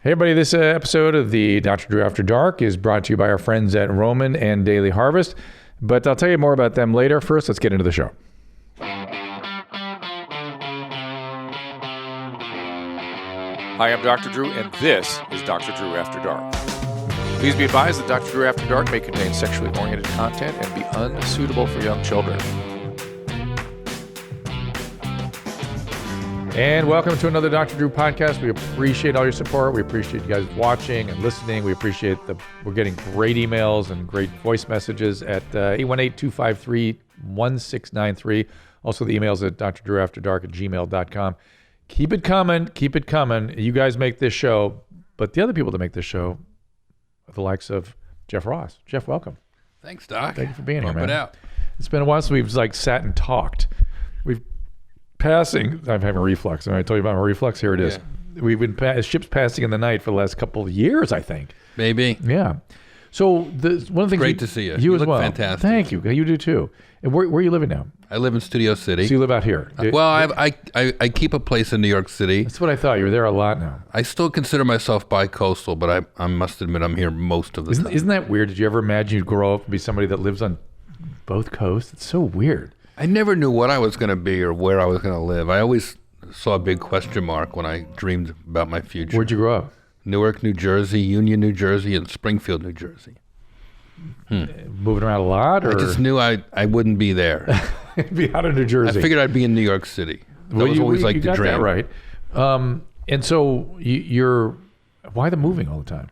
Hey everybody, this episode of the Dr. Drew After Dark is brought to you by our friends at Roman and Daily Harvest, but I'll tell you more about them later. First, let's get into the show. Hi, I'm Dr. Drew, and this is Dr. Drew After Dark. Please be advised that Dr. Drew After Dark may contain sexually oriented content and be unsuitable for young children. And welcome to another Dr. Drew podcast. We appreciate all your support. We appreciate you guys watching and listening. We appreciate we're getting great emails and great voice messages at 818-253-1693. Also, the emails at drdrewafterdark@gmail.com. Keep it coming. Keep it coming. You guys make this show, but the other people that make this show are the likes of Jeff Ross. Jeff, welcome. Thanks, Doc. Thank you for being here, man. Bump it out. It's been a while since we've sat and talked. We've passing. I'm having a reflux. I told you about my reflux. Here it is. Yeah. We've been ships passing in the night for the last couple of years, I think. Maybe. Yeah. So one of the things. Great to see you. You as look well. Fantastic. Thank you. You do too. And where are you living now? I live in Studio City. So you live out here? Well, I keep a place in New York City. That's what I thought. You were there a lot now. I still consider myself bi-coastal, but I must admit I'm here most of the time. Isn't that weird? Did you ever imagine you'd grow up and be somebody that lives on both coasts? It's so weird. I never knew what I was going to be or where I was going to live. I always saw a big question mark when I dreamed about my future. Where'd you grow up? Newark, New Jersey, Union, New Jersey, and Springfield, New Jersey. Moving around a lot? Or? I just knew I wouldn't be there. Be out of New Jersey. I figured I'd be in New York City. That was always like the dream. That right. And so you're, why the moving all the time?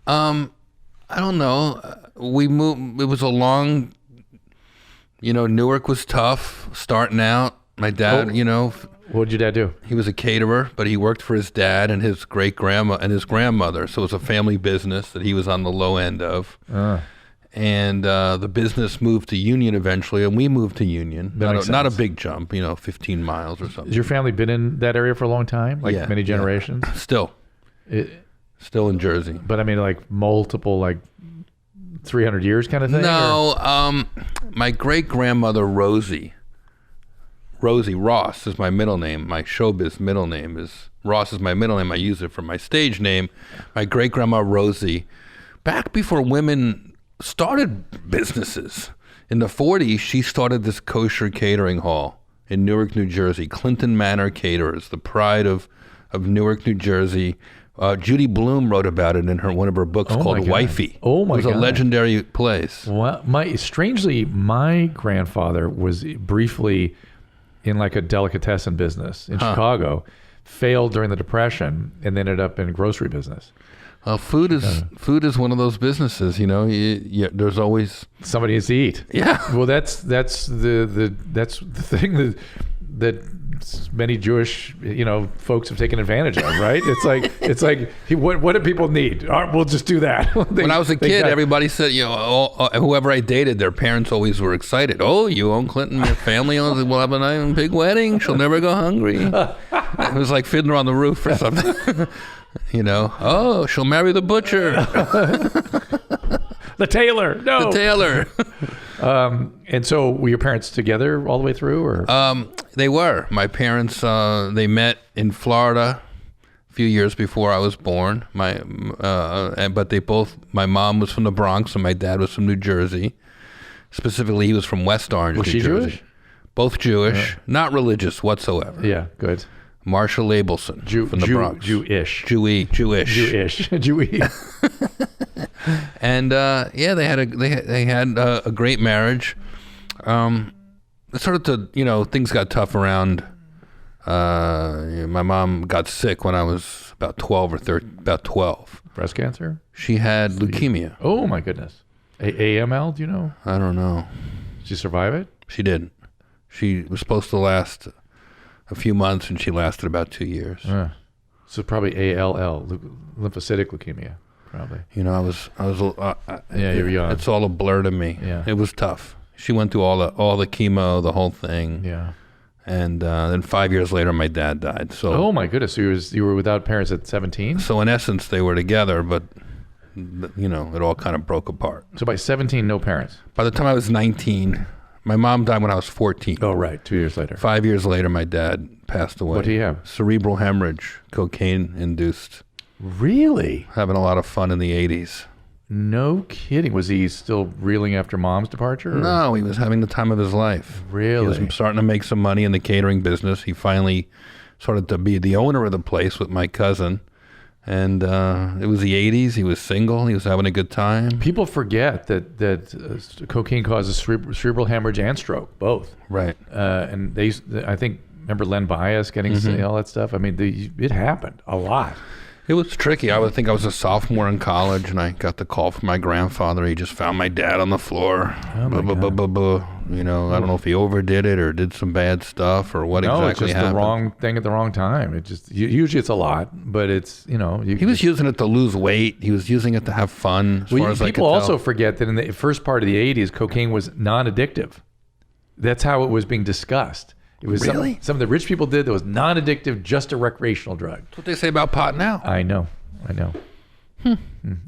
I don't know. We moved. It was a long. Newark was tough starting out. My dad, What did your dad do? He was a caterer, but he worked for his dad and his great-grandma and his grandmother. So it was a family business that he was on the low end of. And the business moved to Union eventually, and we moved to Union. Not a big jump, 15 miles or something. Has your family been in that area for a long time? Like many generations? Yeah. Still in Jersey. But I mean, like multiple, 300 years kind of thing? No, my great-grandmother Rosie Ross is my middle name. My showbiz middle name is Ross is my middle name. I use it for my stage name. My great-grandma Rosie, back before women started businesses. In the 40s, she started this kosher catering hall in Newark, New Jersey. Clinton Manor Caterers, the pride of Newark, New Jersey. Judy Blume wrote about it in one of her books called Wifey. Oh my God. It was a legendary place. Well, strangely, my grandfather was briefly in a delicatessen business in Chicago, failed during the Depression, and ended up in grocery business. Well, food is one of those businesses, there's always somebody needs to eat. Yeah. Well, that's the thing that many Jewish folks have taken advantage of, right? It's like what do people need? We'll just do that. When I was a kid, everybody said whoever I dated, their parents always were excited. Oh, you own Clinton, your family owns it. We'll have a nice big wedding. She'll never go hungry. It was like Fiddler on the Roof or something. Oh, she'll marry the butcher. The tailor. No. The tailor. And so were your parents together all the way through, or? They were. My parents, they met in Florida a few years before I was born. But my mom was from the Bronx and my dad was from New Jersey. Specifically, he was from West Orange, New Jersey. Jewish? Both Jewish, not religious whatsoever. Yeah, good. Marshall Abelson from the Bronx. Jewish. And they had a great marriage. Things got tough around. My mom got sick when I was about 12. Breast cancer? She had leukemia. Oh my goodness. AML, do you know? I don't know. Did she survive it? She didn't. She was supposed to last a few months, and she lasted about 2 years. So probably ALL, lymphocytic leukemia, probably. You're young. It's all a blur to me. Yeah. It was tough. She went through all the chemo, the whole thing. Yeah. And then 5 years later, my dad died. So. Oh my goodness! So you were without parents at 17. So in essence, they were together, but it all kind of broke apart. So by 17, no parents. By the time I was 19. My mom died when I was 14. Oh, right. 2 years later. 5 years later, my dad passed away. What did he have? Cerebral hemorrhage, cocaine-induced. Really? having a lot of fun in the 80s. No kidding. Was he still reeling after mom's departure? Or? No, he was having the time of his life. Really? He was starting to make some money in the catering business. He finally started to be the owner of the place with my cousin. And it was the 80s. He was single. He was having a good time. People forget that cocaine causes cerebral hemorrhage and stroke, both. Right. And I think, remember Len Bias getting all that stuff? I mean, it happened a lot. It was tricky. I would think I was a sophomore in college, and I got the call from my grandfather. He just found my dad on the floor. Oh my God. You know, I don't know if he overdid it or did some bad stuff or what No, exactly it's just happened. the wrong thing at the wrong time. It just usually it's a lot, but it's He was using it to lose weight. He was using it to have fun. As far as I could people tell. also forget that in the first part of the 80s, cocaine was non-addictive. That's how it was being discussed. It was Really? something that rich people did that was non-addictive, just a recreational drug. That's what they say about pot now. I know.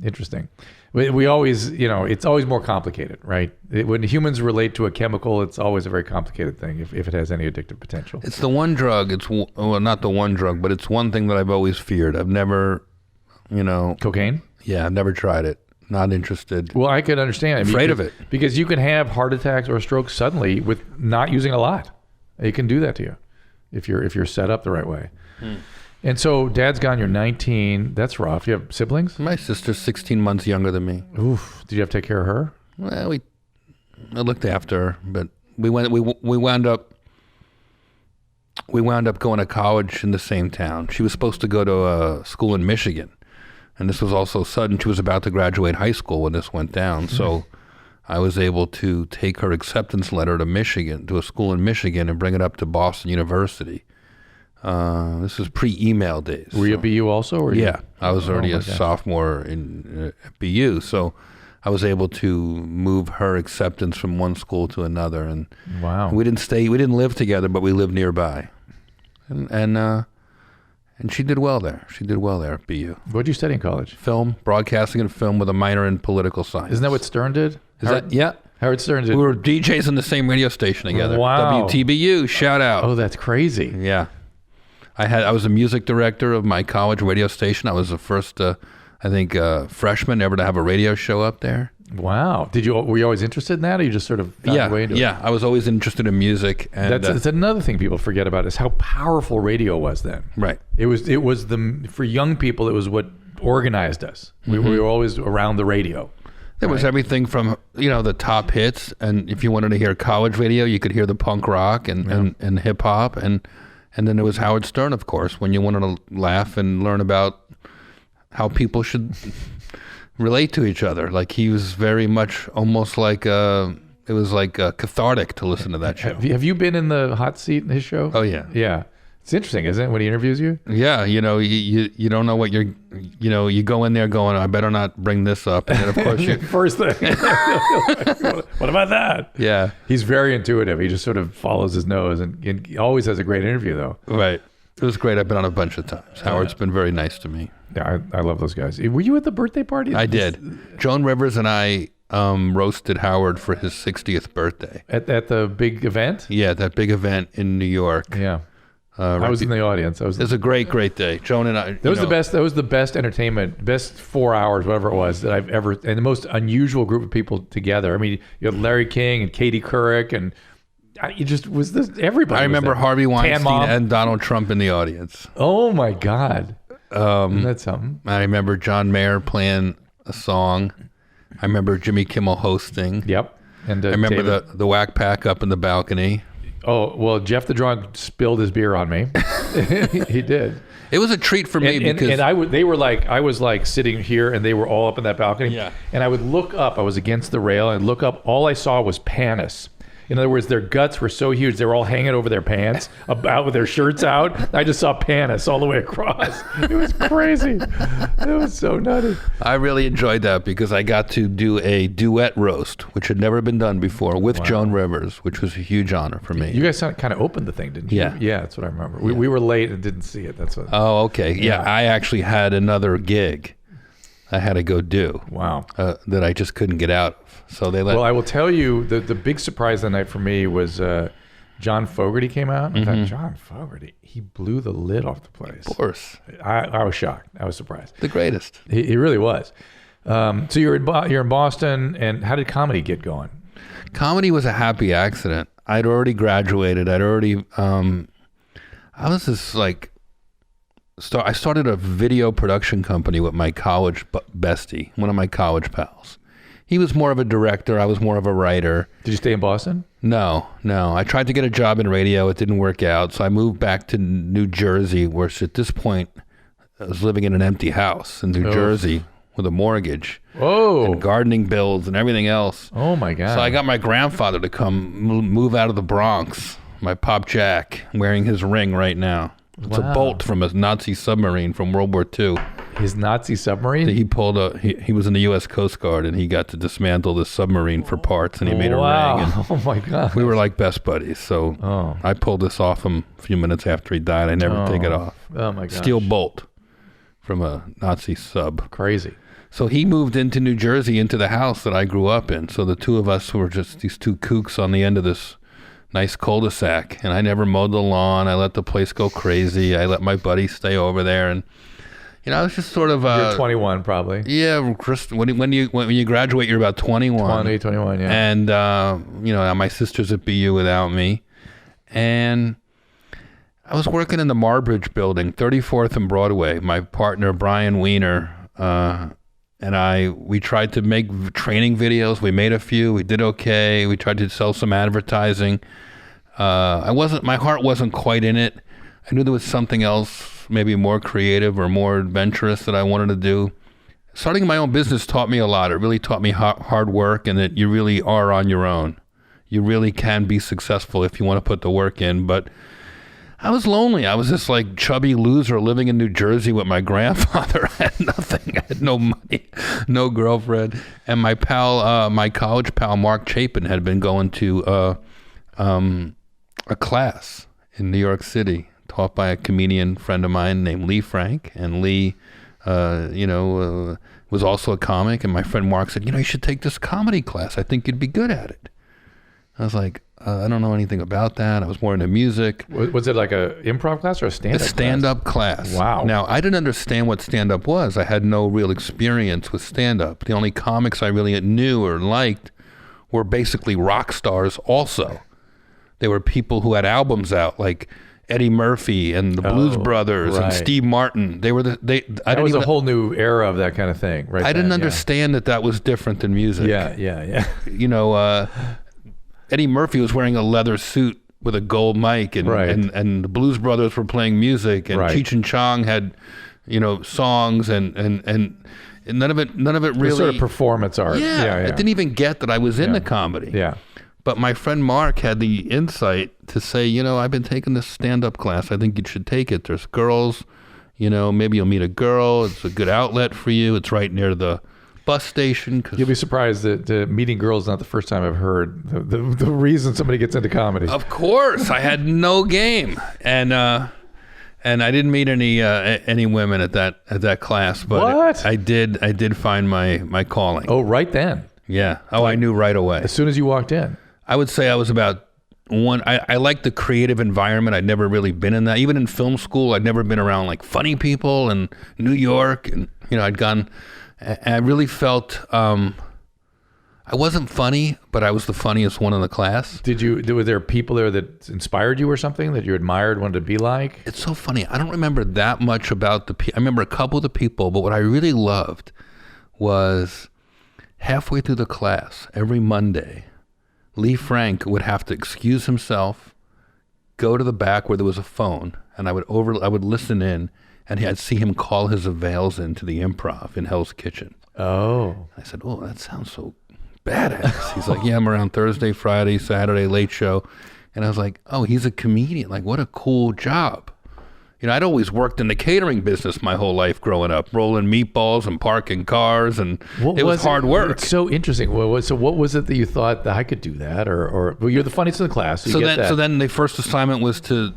Interesting. We always, it's always more complicated, right? When humans relate to a chemical, it's always a very complicated thing if it has any addictive potential. It's the one drug. Not the one drug, but it's one thing that I've always feared. I've never, Cocaine? Yeah, I've never tried it. Not interested. Well, I could understand. Afraid of it. Because you can have heart attacks or strokes suddenly with not using a lot. It can do that to you if you're set up the right way. And so dad's gone, you're 19. That's rough. You have siblings? My sister's 16 months younger than me. Oof. Did you have to take care of her? Well, I looked after her, but we wound up going to college in the same town. She was supposed to go to a school in Michigan, and this was also sudden. She was about to graduate high school when this went down, so I was able to take her acceptance letter to Michigan, to a school in Michigan, and bring it up to Boston University. This is pre-email days. Were you at BU also? Or yeah, I was already my a gosh. sophomore in BU, so I was able to move her acceptance from one school to another, and Wow. we didn't live together, but we lived nearby, and she did well there. She did well there at BU. What'd you study in college? Film, broadcasting, and film with a minor in political science. Isn't that what Stern did? Yeah. Howard Stern did. We were DJs in the same radio station together. Wow. WTBU, shout out. Oh, that's crazy. Yeah. I was a music director of my college radio station. I was the first, freshman ever to have a radio show up there. Wow. Were you always interested in that, or you just sort of found a way into it? Yeah. I was always interested in music. And That's another thing people forget about is how powerful radio was then. right. It was for young people, it was what organized us. We were always around the radio. There was everything from, the top hits. And if you wanted to hear college radio, you could hear the punk rock and hip hop. And then there was Howard Stern, of course, when you wanted to laugh and learn about how people should relate to each other. Like he was very much almost like it was like cathartic to listen to that show. Have you been in the hot seat in his show? Oh, yeah. Yeah. It's interesting, isn't it, when he interviews you? Yeah, you don't know what you go in there going, I better not bring this up. And then, of course, First thing. What about that? yeah, He's very intuitive. He just sort of follows his nose and he always has a great interview, though. right. It was great. I've been on a bunch of times. Howard's been very nice to me. Yeah, I love those guys. Were you at the birthday party? I did. Joan Rivers and I roasted Howard for his 60th birthday. At the big event? Yeah, that big event in New York. Yeah. I was in the audience. It was a great day. Joan and I. That was the best. That was the best entertainment, best 4 hours, whatever it was that I've ever, and the most unusual group of people together. I mean, you had Larry King and Katie Couric, and it just was this. Everybody. I remember was there. Harvey Tan Weinstein Mom. and Donald Trump in the audience. Oh my God. That's something. I remember John Mayer playing a song. I remember Jimmy Kimmel hosting. Yep. And I remember David. the whack pack up in the balcony. Oh well, Jeff the Drunk spilled his beer on me. He did. It was a treat for me because I was like sitting here, and they were all up in that balcony. Yeah. And I would look up. I was against the rail, and I'd look up. All I saw was panis. In other words, their guts were so huge, they were all hanging over their pants, about with their shirts out. I just saw panis all the way across. It was crazy. It was so nutty. I really enjoyed that because I got to do a duet roast, which had never been done before, with Joan Rivers, which was a huge honor for me. You guys kind of opened the thing, didn't you? Yeah. Yeah, that's what I remember. We were late and didn't see it. That's what. Oh, okay. Yeah, I actually had another gig I had to go do. Wow. That I just couldn't get out of. So they let. Well, I will tell you, the big surprise that night for me was John Fogerty came out. I thought, John Fogerty, he blew the lid off the place. Of course. I was shocked. I was surprised. The greatest. He really was. So you're in Boston, and how did comedy get going? Comedy was a happy accident. I'd already graduated. I was just like, I started a video production company with my college bestie, one of my college pals. He was more of a director. I was more of a writer. Did you stay in Boston? No. I tried to get a job in radio. It didn't work out. So I moved back to New Jersey, where at this point I was living in an empty house in New Jersey with a mortgage. Whoa. And gardening bills and everything else. Oh, my God. So I got my grandfather to come move out of the Bronx, my Pop Jack, wearing his ring right now. It's a bolt from a Nazi submarine from World War II. His Nazi submarine? He pulled he was in the U.S. Coast Guard, and he got to dismantle this submarine for parts, and he made a ring. And oh, my God. we were like best buddies. So I pulled this off him a few minutes after he died. I never take it off. Oh, my God. Steel bolt from a Nazi sub. Crazy. So he moved into New Jersey, into the house that I grew up in. So the two of us were just these two kooks on the end of this nice cul-de-sac, and I never mowed the lawn. I let the place go crazy. I let my buddies stay over there, and I was just sort of. You're 21, probably. Yeah, Chris. When you graduate, you're about 21. 21, yeah. And my sister's at BU without me, and I was working in the Marbridge building, 34th and Broadway. My partner Brian Weiner and we tried to make training videos. We made a few. We did okay. We tried to sell some advertising. My heart wasn't quite in it. I knew there was something else, maybe more creative or more adventurous that I wanted to do. Starting my own business taught me a lot. It really taught me hard work, and that you really are on your own. You really can be successful if you want to put the work in. But I was lonely. I was this like chubby loser living in New Jersey with my grandfather. I had nothing. I had no money, no girlfriend. And my pal, my college pal, Mark Chapin, had been going to a class in New York City taught by a comedian friend of mine named Lee Frank. And Lee, was also a comic. And my friend Mark said, you should take this comedy class. I think you'd be good at it. I was like, I don't know anything about that. I was more into music. Was it like a improv class or a stand-up class? A stand-up class. Wow. Now, I didn't understand what stand-up was. I had no real experience with stand-up. The only comics I really knew or liked were basically rock stars also. They were people who had albums out, like Eddie Murphy and the Blues Brothers and Steve Martin. They were that was a whole new era of that kind of thing, right? I didn't understand that was different than music. Yeah. Eddie Murphy was wearing a leather suit with a gold mic, and the Blues Brothers were playing music, and Cheech and Chong had, songs, and none of it really sort of performance art. Yeah. I didn't even get that I was into comedy. Yeah. But my friend Mark had the insight to say, I've been taking this stand-up class. I think you should take it. There's girls, maybe you'll meet a girl. It's a good outlet for you. It's right near the bus station. You'll be surprised that meeting girls is not the first time I've heard the reason somebody gets into comedy. Of course, I had no game, and I didn't meet any women at that class. But I did find my calling. Oh, right then. Yeah. I knew right away. As soon as you walked in. I would say I was about one. I like the creative environment. I'd never really been in that. Even in film school, I'd never been around like funny people in New York, and I'd gone. And I really felt I wasn't funny, but I was the funniest one in the class. Were there people there that inspired you or something that you admired, wanted to be like? It's so funny. I don't remember that much about I remember a couple of the people, but what I really loved was halfway through the class, every Monday, Lee Frank would have to excuse himself, go to the back where there was a phone, and I would listen in. And I'd see him call his avails into the Improv in Hell's Kitchen. Oh. I said, that sounds so badass. He's like, yeah, I'm around Thursday, Friday, Saturday, late show. And I was like, he's a comedian. Like, what a cool job. I'd always worked in the catering business my whole life growing up, rolling meatballs and parking cars, and it was hard work. It's so interesting. So what was it that you thought that I could do that? Or well, you're the funniest in the class, so then the first assignment was to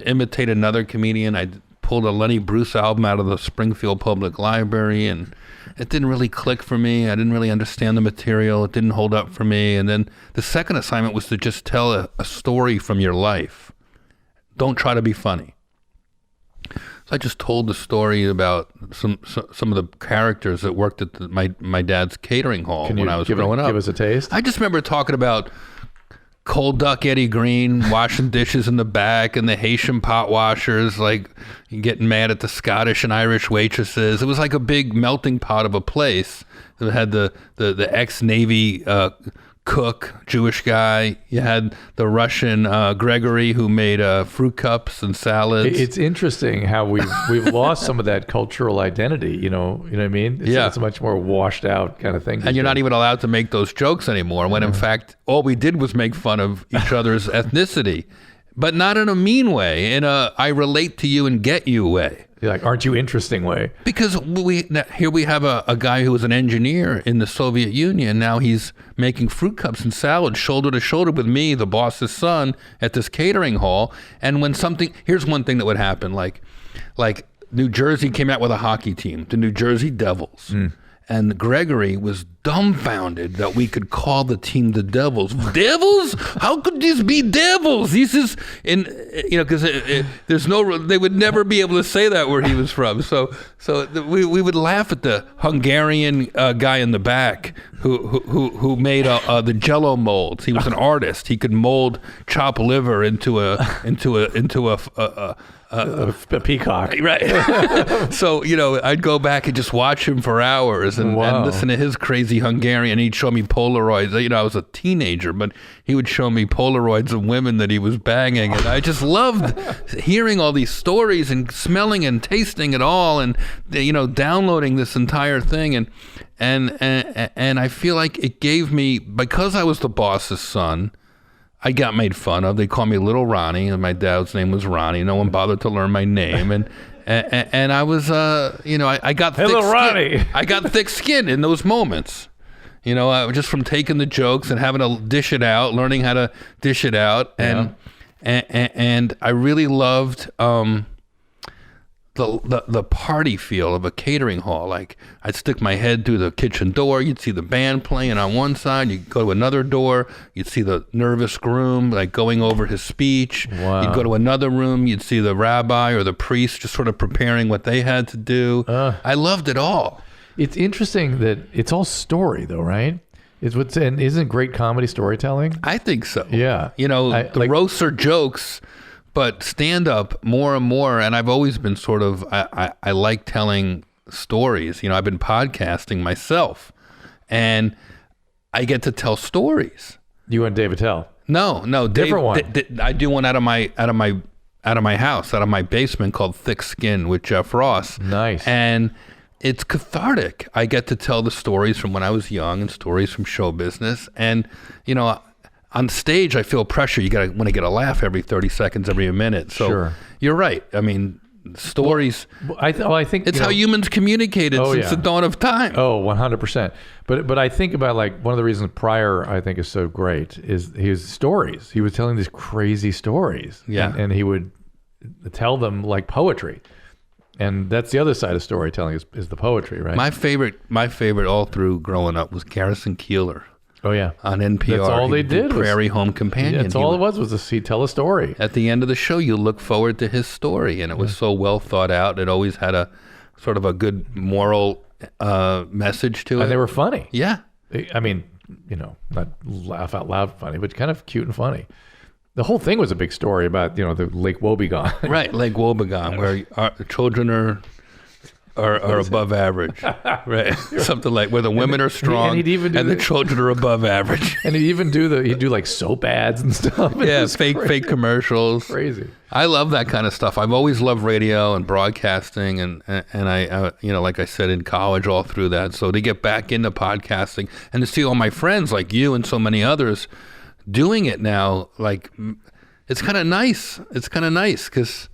imitate another comedian. I pulled a Lenny Bruce album out of the Springfield Public Library, and it didn't really click for me. I didn't really understand the material. It didn't hold up for me. And then the second assignment was to just tell a story from your life. Don't try to be funny. So I just told the story about some of the characters that worked at my dad's catering hall when I was growing up. Give us a taste? I just remember talking about Cold Duck Eddie Green washing dishes in the back, and the Haitian pot washers like getting mad at the Scottish and Irish waitresses. It was like a big melting pot of a place. It had the ex-Navy cook, Jewish guy. You had the Russian Gregory, who made fruit cups and salads. It's interesting how we've lost some of that cultural identity. You know what I mean? It's a much more washed out kind of thing. And you're not even allowed to make those jokes anymore. When in fact, all we did was make fun of each other's ethnicity, but not in a mean way. In a I relate to you and get you way. You're like, aren't you interesting way? Because here we have a guy who was an engineer in the Soviet Union. Now he's making fruit cups and salads shoulder to shoulder with me, the boss's son, at this catering hall. And when here's one thing that would happen, like New Jersey came out with a hockey team, the New Jersey Devils. And Gregory was dumbfounded that we could call the team the Devils. Devils? How could these be devils? This is because there's they would never be able to say that where he was from. So we would laugh at the Hungarian guy in the back who made the Jello molds. He was an artist. He could mold chopped liver into a peacock. Right. So, I'd go back and just watch him for hours and listen to his crazy Hungarian. He'd show me Polaroids. I was a teenager, but he would show me Polaroids of women that he was banging. And I just loved hearing all these stories and smelling and tasting it all and, downloading this entire thing. And I feel like it gave me, because I was the boss's son, I got made fun of. They called me Little Ronnie, and my dad's name was Ronnie. No one bothered to learn my name, and I was, I got thick Little Ronnie. I got thick skin in those moments, just from taking the jokes and having to dish it out, learning how to dish it out, and I really loved the party feel of a catering hall. Like, I'd stick my head through the kitchen door, you'd see the band playing on one side, you'd go to another door, you'd see the nervous groom like going over his speech. Wow. You'd go to another room, you'd see the rabbi or the priest just sort of preparing what they had to do. I loved it all. It's interesting that it's all story though, right? And isn't great comedy storytelling? I think so. Yeah. The roasts are jokes, but stand up more and more, and I've always been sort of, I like telling stories. I've been podcasting myself, and I get to tell stories. You and Dave Attell? No, different one. I do one out of my house, out of my basement, called Thick Skin with Jeff Ross. Nice. And it's cathartic. I get to tell the stories from when I was young and stories from show business, and on stage, I feel pressure. You want to get a laugh every 30 seconds, every minute. So Sure. You're right. I mean, stories. I think it's how humans communicated since the dawn of time. Oh, 100%. But I think about, like, one of the reasons Pryor, I think, is so great is his stories. He was telling these crazy stories. Yeah. And he would tell them like poetry. And that's the other side of storytelling is the poetry, right? My favorite all through growing up was Garrison Keillor. Oh, yeah. On NPR. That's all they did. Prairie Home Companion. That's all it was he'd tell a story. At the end of the show, you look forward to his story, and it was so well thought out. It always had a sort of a good moral message to it. And they were funny. Yeah. I mean, not laugh out loud funny, but kind of cute and funny. The whole thing was a big story about, the Lake Wobegon. Right, Lake Wobegon, where our children are above average, right? Something like where the women are strong and the children are above average. And he'd do like soap ads and stuff. Yeah, fake commercials. Crazy. I love that kind of stuff. I've always loved radio and broadcasting, and I like I said, in college, all through that. So to get back into podcasting and to see all my friends like you and so many others doing it now, like, it's kind of nice. It's kind of nice because,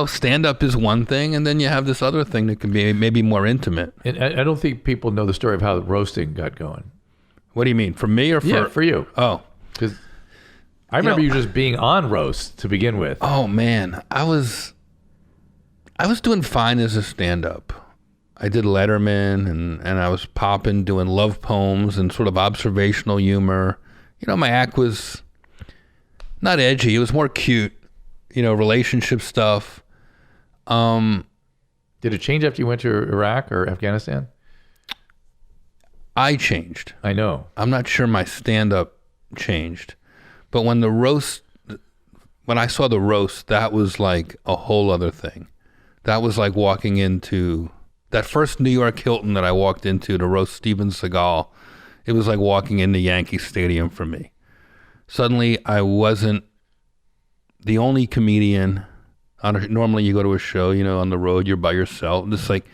stand-up is one thing, and then you have this other thing that can be maybe more intimate. And I don't think people know the story of how roasting got going. What do you mean, for me or for... Yeah, for you. Oh. Because I remember you just being on roast to begin with. Oh, man. I was I was doing fine as a stand-up. I did Letterman, and I was popping, doing love poems and sort of observational humor. You know, my act was not edgy. It was more cute, you know, relationship stuff. Did it change after you went to Iraq or Afghanistan? I changed. I know. I'm not sure my stand-up changed. But when I saw the roast, that was like a whole other thing. That was like walking into that first New York Hilton that I walked into to roast Steven Seagal. It was like walking into Yankee Stadium for me. Suddenly, I wasn't the only comedian. Normally, you go to a show, you know, on the road, you're by yourself. It's like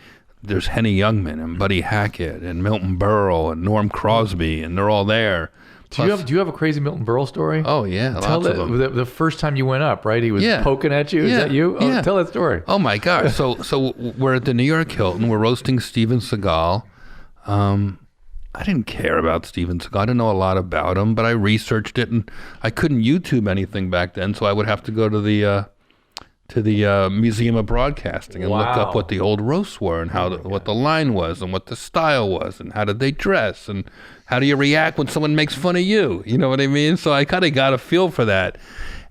there's Henny Youngman and Buddy Hackett and Milton Berle and Norm Crosby, and they're all there. Do you have a crazy Milton Berle story? Oh, yeah, tell lots of them. The first time you went up, right? He was poking at you. Is that you? Oh, yeah. Tell that story. Oh, my God. So we're at the New York Hilton. We're roasting Steven Seagal. I didn't care about Steven Seagal. I didn't know a lot about him, but I researched it, and I couldn't YouTube anything back then, so I would have to go to the Museum of Broadcasting and look up what the old roasts were and what the line was and what the style was and how did they dress and how do you react when someone makes fun of you? You know what I mean? So I kind of got a feel for that.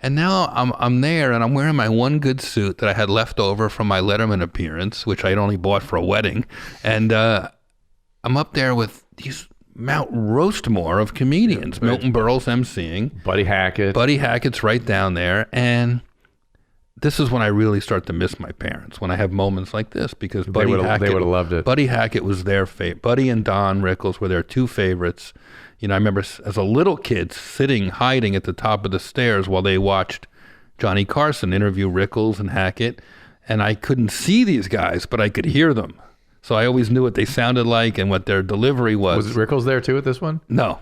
And now I'm there and I'm wearing my one good suit that I had left over from my Letterman appearance, which I'd only bought for a wedding. And I'm up there with these Mount Roastmore of comedians. Right. Milton Berle's emceeing. Buddy Hackett's right down there. And this is when I really start to miss my parents, when I have moments like this, because they would have loved it. Buddy Hackett was their favorite. Buddy and Don Rickles were their two favorites. You know, I remember as a little kid hiding at the top of the stairs while they watched Johnny Carson interview Rickles and Hackett, and I couldn't see these guys, but I could hear them. So I always knew what they sounded like and what their delivery was. Was Rickles there too at this one? No.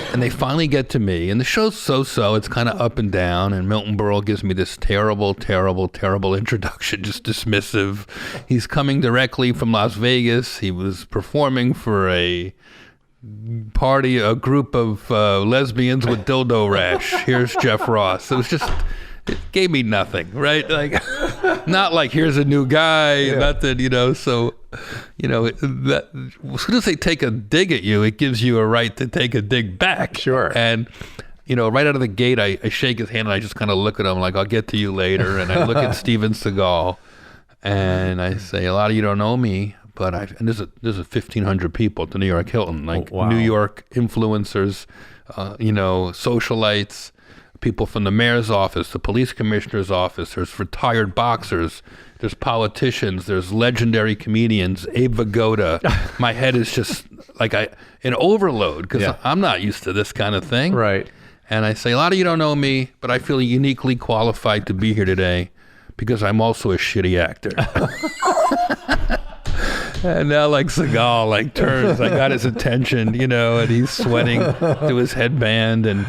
And they finally get to me, and the show's so-so. It's kind of up and down, and Milton Berle gives me this terrible, terrible, terrible introduction, just dismissive. He's coming directly from Las Vegas. He was performing for a group of lesbians with dildo rash. Here's Jeff Ross. It gave me nothing, right? Like, not like here's a new guy, nothing, you know. So, you know, that as soon as they take a dig at you, it gives you a right to take a dig back. Sure. And, you know, right out of the gate, I shake his hand and I just kind of look at him like, I'll get to you later. And I look at Steven Seagal and I say, a lot of you don't know me, but and there's 1,500 people at the New York Hilton, like New York influencers, you know, socialites, people from the mayor's office, the police commissioner's office, there's retired boxers, there's politicians, there's legendary comedians, Abe Vigoda. My head is just like an overload because I'm not used to this kind of thing. Right. And I say, a lot of you don't know me, but I feel uniquely qualified to be here today because I'm also a shitty actor. And now like Seagal turns, I got his attention, you know, and he's sweating through his headband and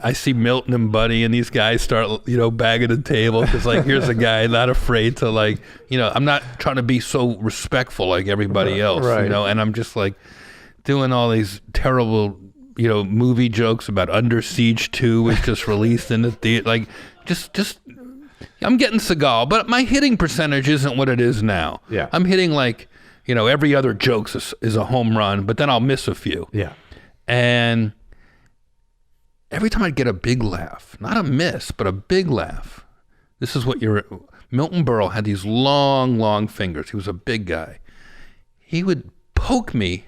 I see Milton and Buddy and these guys start, you know, bagging the table because like, here's a guy not afraid to like, you know, I'm not trying to be so respectful like everybody else, you know, and I'm just like doing all these terrible, you know, movie jokes about Under Siege 2 was just released in the theater, like just I'm getting Seagal, but my hitting percentage isn't what it is now. Yeah. I'm hitting like, you know, every other joke is a home run, but then I'll miss a few. Yeah. And every time I'd get a big laugh, not a miss, but a big laugh. This is what Milton Berle had these long, long fingers. He was a big guy. He would poke me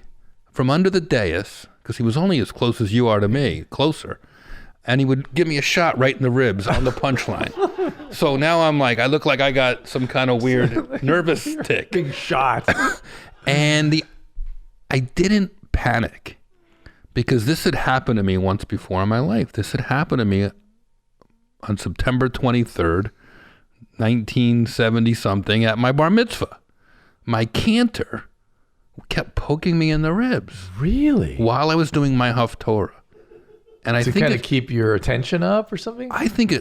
from under the dais, because he was only as close as you are to me, closer. And he would give me a shot right in the ribs on the punchline. So now I'm like, I look like I got some kind of weird nervous tick. Big shot. And I didn't panic because this had happened to me once before in my life. This had happened to me on September 23rd, 1970 something at my bar mitzvah. My cantor kept poking me in the ribs. Really? While I was doing my Haftorah. And I think kind of keep your attention up or something? I think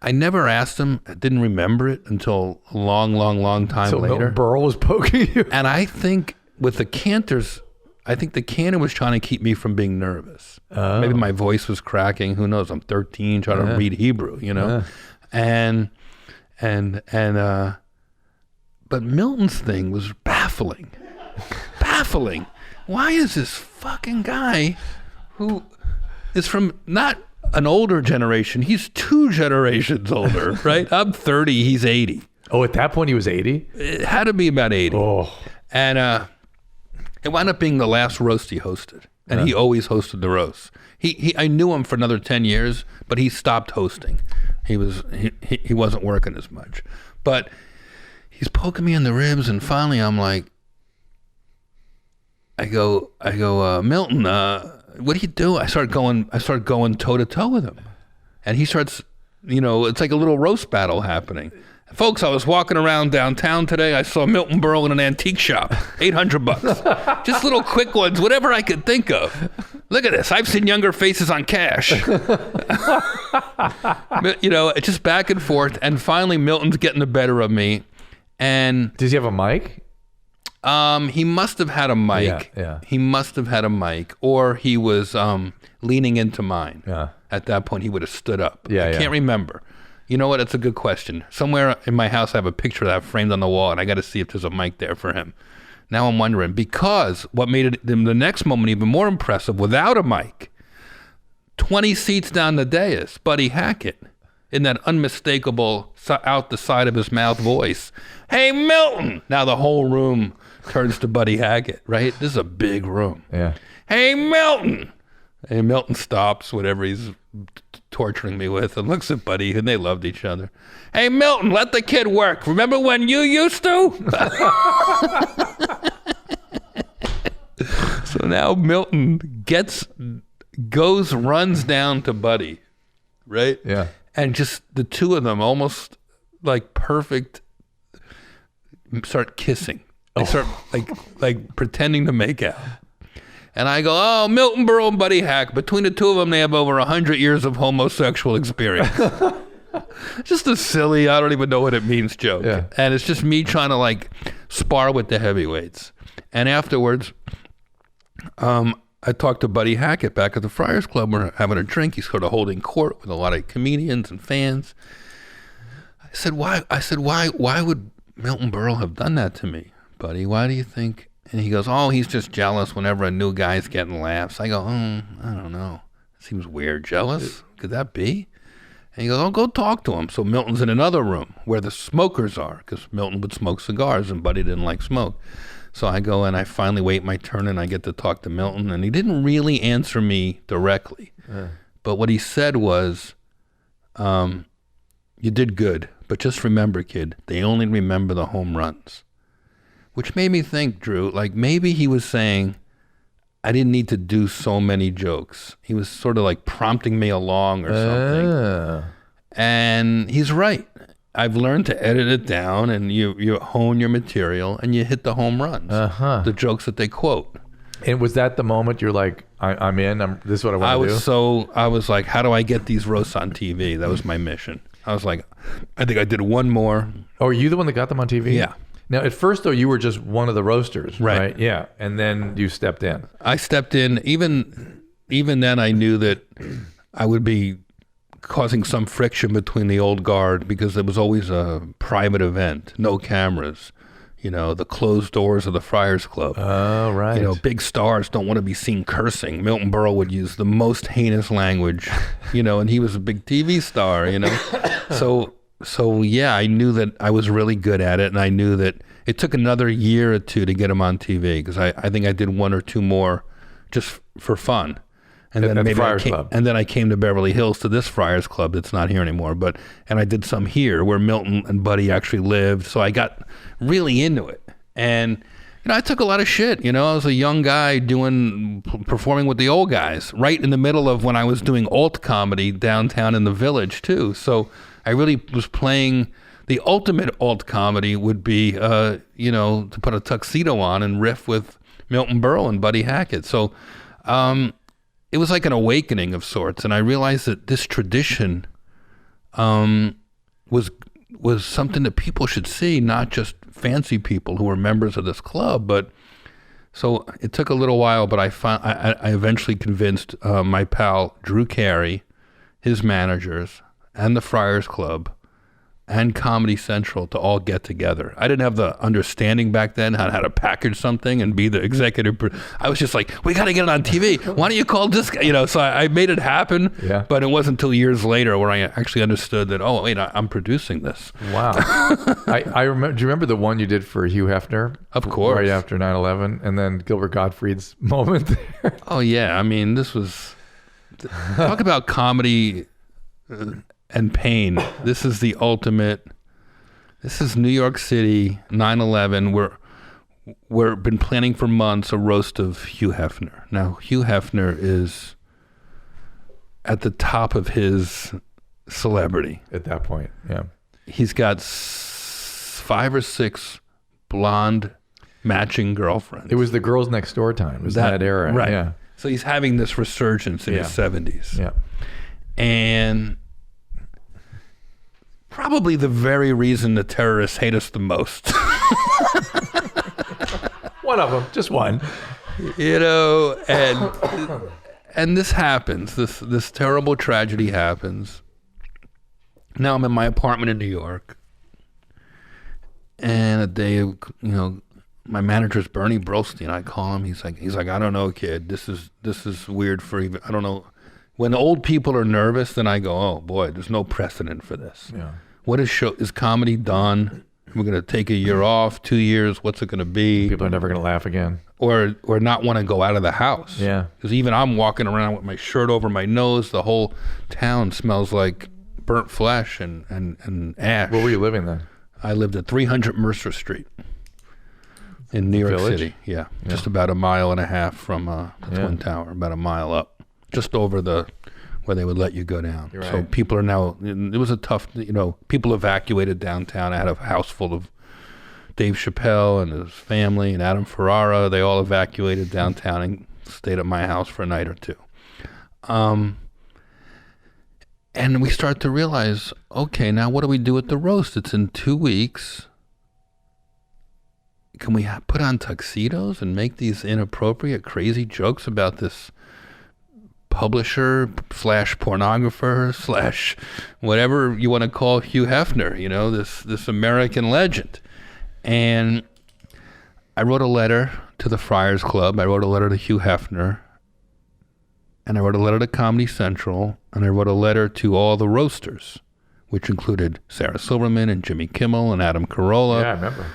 I never asked him. I didn't remember it until a long, long, long time later. Milton Berle was poking you. And I think with the cantors, I think the cantor was trying to keep me from being nervous. Oh. Maybe my voice was cracking. Who knows? I'm 13, trying to read Hebrew, you know? And But Milton's thing was baffling. Baffling. Why is this fucking guy who is from not an older generation, he's 2 generations older, right? I'm 30, he's 80. Oh, at that point he was 80? It had to be about 80. Oh. And it wound up being the last roast he hosted. And he always hosted the roast. I knew him for another 10 years, but he stopped hosting. He wasn't working as much. But he's poking me in the ribs, and finally I'm like, I go, Milton, what do you do? I start going toe to toe with him, and he starts, it's like a little roast battle happening. Folks, I was walking around downtown today. I saw Milton Berle in an antique shop, $800. Just little quick ones, whatever I could think of. Look at this. I've seen younger faces on cash. It's just back and forth, and finally Milton's getting the better of me. And does he have a mic? He must have had a mic. Yeah. He must have had a mic, or he was leaning into mine. Yeah. At that point, he would have stood up. Yeah, I can't remember. You know what? It's a good question. Somewhere in my house, I have a picture of that framed on the wall, and I got to see if there's a mic there for him. Now I'm wondering, because what made it the next moment even more impressive, without a mic, 20 seats down the dais, Buddy Hackett, in that unmistakable out the side of his mouth voice, "Hey, Milton!" Now the whole room turns to Buddy Hackett, right? This is a big room. Yeah. "Hey, Milton!" And Milton stops whatever he's torturing me with and looks at Buddy, and they loved each other. "Hey, Milton, let the kid work. Remember when you used to?" So now Milton runs down to Buddy, right? Yeah. And just the two of them, almost like perfect, start kissing. They start like pretending to make out. And I go, "Oh, Milton Berle and Buddy Hack. Between the two of them, they have over 100 years of homosexual experience." Just a silly, I don't even know what it means joke. Yeah. And it's just me trying to spar with the heavyweights. And afterwards, I talked to Buddy Hackett back at the Friars Club. We're having a drink. He's sort of holding court with a lot of comedians and fans. I said, why would Milton Berle have done that to me, Buddy? Why do you think? And he goes, "Oh, he's just jealous whenever a new guy's getting laughs." I go, I don't know. Seems weird. Jealous? Could that be? And he goes, "Oh, go talk to him." So Milton's in another room where the smokers are, because Milton would smoke cigars and Buddy didn't like smoke. So I go and I finally wait my turn and I get to talk to Milton, and he didn't really answer me directly. But what he said was, "You did good, but just remember, kid, they only remember the home runs." Which made me think, Drew, maybe he was saying, I didn't need to do so many jokes. He was sort of prompting me along or something. And he's right. I've learned to edit it down, and you hone your material, and you hit the home runs, the jokes that they quote. And was that the moment you're like, I'm in, this is what I want to do? I was like, how do I get these roasts on TV? That was my mission. I was like, I think I did one more. Oh, are you the one that got them on TV? Yeah. Now, at first, though, you were just one of the roasters, right? Yeah. And then you stepped in. I stepped in. Even then, I knew that I would be causing some friction between the old guard, because it was always a private event, no cameras, the closed doors of the Friars Club. Oh, right. Big stars don't want to be seen cursing. Milton Berle would use the most heinous language, and he was a big TV star, So yeah, I knew that I was really good at it, and I knew that it took another year or two to get him on TV, because I think I did one or two more just for fun. And then maybe I came to Beverly Hills to this Friars Club that's not here anymore. And I did some here where Milton and Buddy actually lived. So I got really into it. And I took a lot of shit. I was a young guy performing with the old guys, right in the middle of when I was doing alt comedy downtown in the Village too. So I really was playing the ultimate alt comedy would be, to put a tuxedo on and riff with Milton Berle and Buddy Hackett. So it was like an awakening of sorts. And I realized that this tradition was something that people should see, not just fancy people who were members of this club. But so it took a little while, but I eventually convinced my pal Drew Carey, his managers, and the Friars Club, and Comedy Central to all get together. I didn't have the understanding back then on how to package something and be the executive. I was just like, we got to get it on TV. Why don't you call this guy? You know, so I made it happen. Yeah. But it wasn't until years later where I actually understood that, oh, wait, I'm producing this. Wow. I remember. Do you remember the one you did for Hugh Hefner? Of course. Right after 9/11, and then Gilbert Gottfried's moment there. Oh, yeah. I mean, this was... Talk about comedy... and pain. This is the ultimate. This is New York City, 9/11. We've been planning for months a roast of Hugh Hefner. Now, Hugh Hefner is at the top of his celebrity. At that point, yeah. He's got 5 or 6 blonde matching girlfriends. It was the Girls Next Door time. It was that era. Right. Yeah. So he's having this resurgence in his 70s. Yeah. And probably the very reason the terrorists hate us the most. One of them, just one. You know, and this happens. This terrible tragedy happens. Now I'm in my apartment in New York. And a day, you know, my manager's Bernie Brolstein. I call him. He's like, I don't know, kid. This is weird for even. I don't know. When old people are nervous, then I go, oh boy, there's no precedent for this. Yeah. What is comedy done? We're going to take a year off, 2 years. What's it going to be? People are never going to laugh again. Or not want to go out of the house. Yeah. Because even I'm walking around with my shirt over my nose. The whole town smells like burnt flesh and ash. Where were you living then? I lived at 300 Mercer Street in New York Village? City. Yeah. Just about 1.5 miles from the Twin Tower, about 1 mile up. Just over where they would let you go down. You're So right. people are now, it was a tough, you know, people evacuated downtown. I had a house full of Dave Chappelle and his family and Adam Ferrara. They all evacuated downtown and stayed at my house for a night or two. And we start to realize, okay, now what do we do with the roast? It's in 2 weeks. Can we put on tuxedos and make these inappropriate, crazy jokes about this publisher / pornographer / whatever you want to call Hugh Hefner, you know, this American legend? And I wrote a letter to the Friars Club. I wrote a letter to Hugh Hefner. And I wrote a letter to Comedy Central. And I wrote a letter to all the roasters, which included Sarah Silverman and Jimmy Kimmel and Adam Carolla. Yeah, I remember.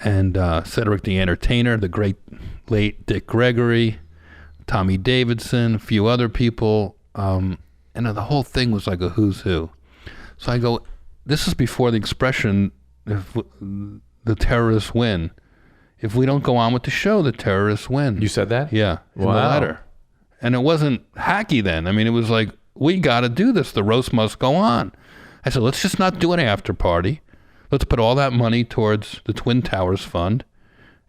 And Cedric the Entertainer, the great late Dick Gregory, Tommy Davidson, a few other people. And the whole thing was like a who's who. So I go, this is before the expression, if the terrorists win. If we don't go on with the show, the terrorists win. You said that? Yeah, in the letter. And it wasn't hacky then. I mean, it was like, we got to do this. The roast must go on. I said, let's just not do an after party. Let's put all that money towards the Twin Towers Fund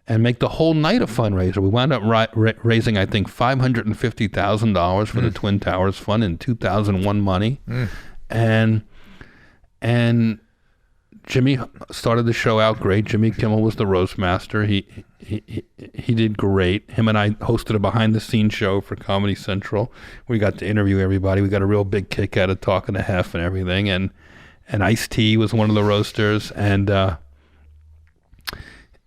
and make the whole night a fundraiser. We wound up raising, I think, $550,000 for the Twin Towers Fund in 2001 money. And Jimmy started the show out great. Jimmy Kimmel was the roast master. He did great. Him and I hosted a behind-the-scenes show for Comedy Central. We got to interview everybody. We got a real big kick out of talking to Hef and everything. And Ice-T was one of the roasters. And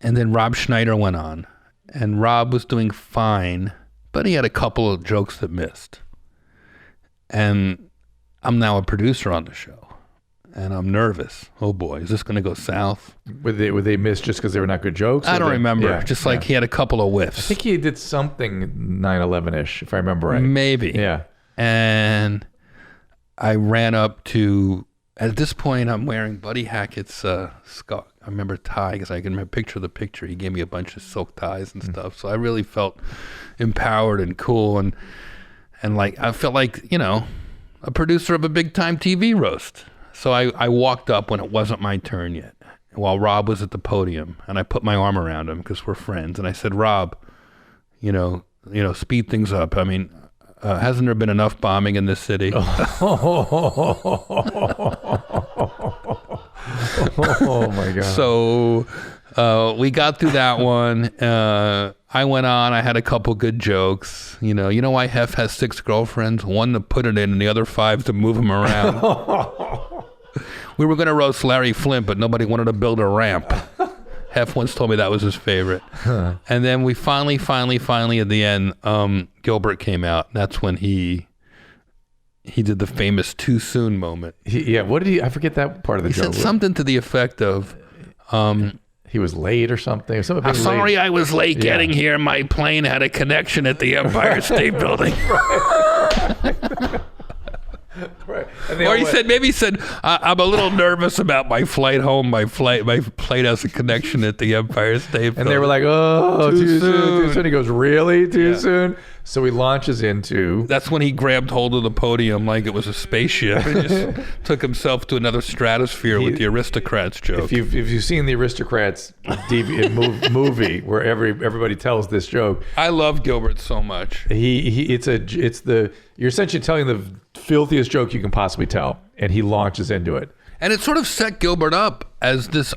then Rob Schneider went on. And Rob was doing fine, but he had a couple of jokes that missed. And I'm now a producer on the show. And I'm nervous. Oh boy, is this going to go south? Would they miss just because they were not good jokes? I don't remember. Yeah, just like he had a couple of whiffs. I think he did something 9/11-ish, if I remember right. Maybe. Yeah. And I ran up to, at this point, I'm wearing Buddy Hackett's scarf. I remember tie because I can picture the picture. He gave me a bunch of silk ties and stuff. So I really felt empowered and cool. And like, I felt like, you know, a producer of a big time TV roast. So I walked up when it wasn't my turn yet, while Rob was at the podium, and I put my arm around him because we're friends, and I said, "Rob, you know, speed things up. I mean, hasn't there been enough bombing in this city?" Oh my God. So we got through that one. I went on. I had a couple good jokes. You know why Hef has 6 girlfriends? One to put it in, and the other 5 to move him around. We were going to roast Larry Flint, but nobody wanted to build a ramp. Hef once told me that was his favorite. And then we finally at the end, Gilbert came out. That's when he did the famous too soon moment. What did he? I forget that part of the joke. He said something to the effect of, he was late or something. I'm sorry I was late getting here. My plane had a connection at the Empire State Building. Right. Or he said, I'm a little nervous about my flight home. My plane has a connection at the Empire State Building. And they were like, oh, too soon. He goes, really? Too soon? So he launches into... That's when he grabbed hold of the podium like it was a spaceship and just took himself to another stratosphere with the Aristocrats joke. If you've seen the Aristocrats movie where everybody tells this joke, I love Gilbert so much. You're essentially telling the filthiest joke you can possibly tell, and he launches into it. And it sort of set Gilbert up as this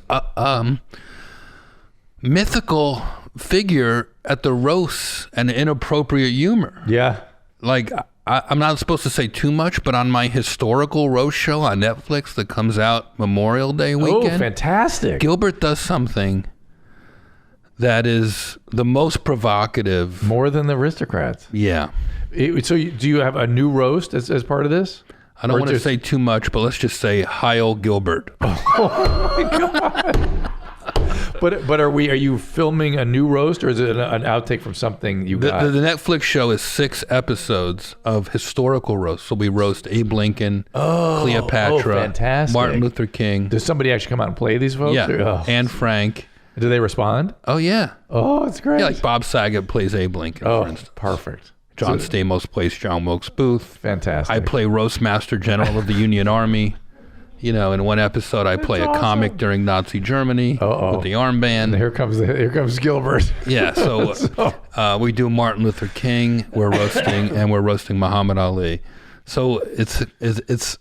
mythical figure at the roasts and inappropriate humor. Yeah. Like, I'm not supposed to say too much, but on my historical roast show on Netflix that comes out Memorial Day weekend. Oh, fantastic. Gilbert does something that is the most provocative. More than the Aristocrats. Yeah. So do you have a new roast as part of this? I don't want to say too much, but let's just say Heil Gilbert. Oh my God. But are you filming a new roast, or is it an outtake from something you got? The Netflix show is 6 episodes of historical roasts. So we roast Abe Lincoln, Cleopatra, fantastic. Martin Luther King. Does somebody actually come out and play these folks? Yeah, Anne Frank. Do they respond? Oh, yeah. Oh, it's great. Yeah, like Bob Saget plays Abe Lincoln, for instance. Perfect. John Stamos plays John Wilkes Booth. Fantastic. I play Roastmaster General of the Union Army. You know, in one episode, I play a comic during Nazi Germany with the armband. And here comes Gilbert. Yeah, so we do Martin Luther King. We're roasting Muhammad Ali. So it's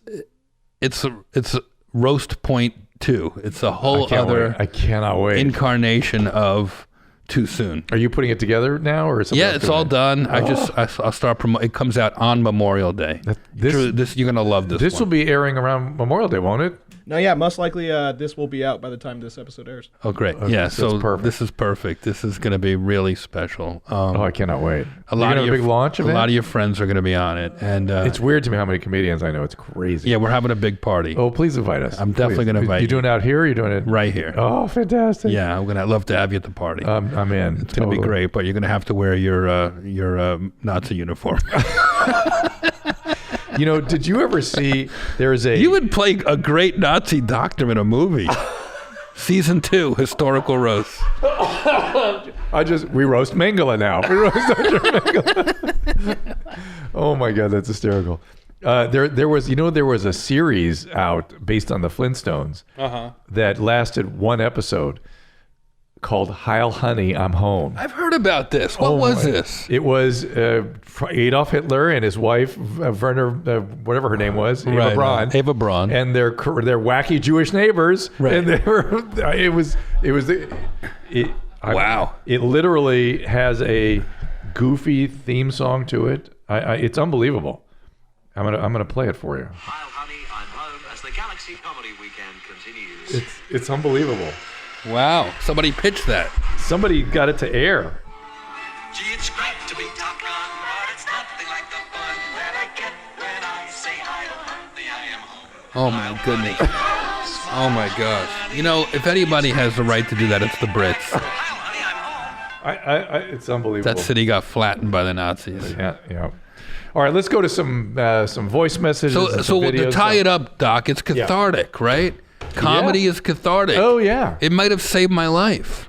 roast point 2. It's a whole other I cannot wait. incarnation of Too Soon. Are you putting it together now, or is Yeah, it's all done. I'll start promoting. It comes out on Memorial Day. This you're gonna love this. This one. will be airing around Memorial Day, won't it? No, yeah, most likely this will be out by the time this episode airs. Oh, great. Okay, Yeah, so it's perfect. This is perfect. This is going to be really special. I cannot wait. A lot of your big launch event? A lot of your friends are going to be on it. And it's weird to me how many comedians I know. It's crazy. Yeah, we're having a big party. Oh, please invite us. I'm definitely going to invite you. You doing it out here, or you doing it? Right here. Oh, fantastic. Yeah, I'd love to have you at the party. I'm in. It's going to be great, but you're going to have to wear your Nazi uniform. You know, did you ever see You would play a great Nazi doctor in a movie. Season 2, historical roast. We roast Mengele now. We roast Dr. Mengele. Oh my God, that's hysterical. There was a series out based on the Flintstones that lasted 1 episode called Heil Honey, I'm Home. I've heard about this. What was this? It was Adolf Hitler and his wife, Werner, whatever her name was, Eva Braun. Eva Braun. And their wacky Jewish neighbors. Right. And they were, Wow. It literally has a goofy theme song to it. It's unbelievable. I'm gonna play it for you. Heil Honey, I'm Home as the Galaxy Comedy Weekend continues. It's unbelievable. Wow. Somebody pitched that. Somebody got it to air. Gee, it's great to be Top Gun, but it's nothing like the fun that I get when I say Heil Honey, I am home. Oh my goodness. Oh my gosh. You know, if anybody has the right to do that, it's the Brits. Heil Honey, I'm home. It's unbelievable. That city got flattened by the Nazis. Yeah. All right, let's go to some voice messages. and some videos. To tie it up, Doc, it's cathartic, right? Comedy is cathartic. Oh yeah. It might have saved my life.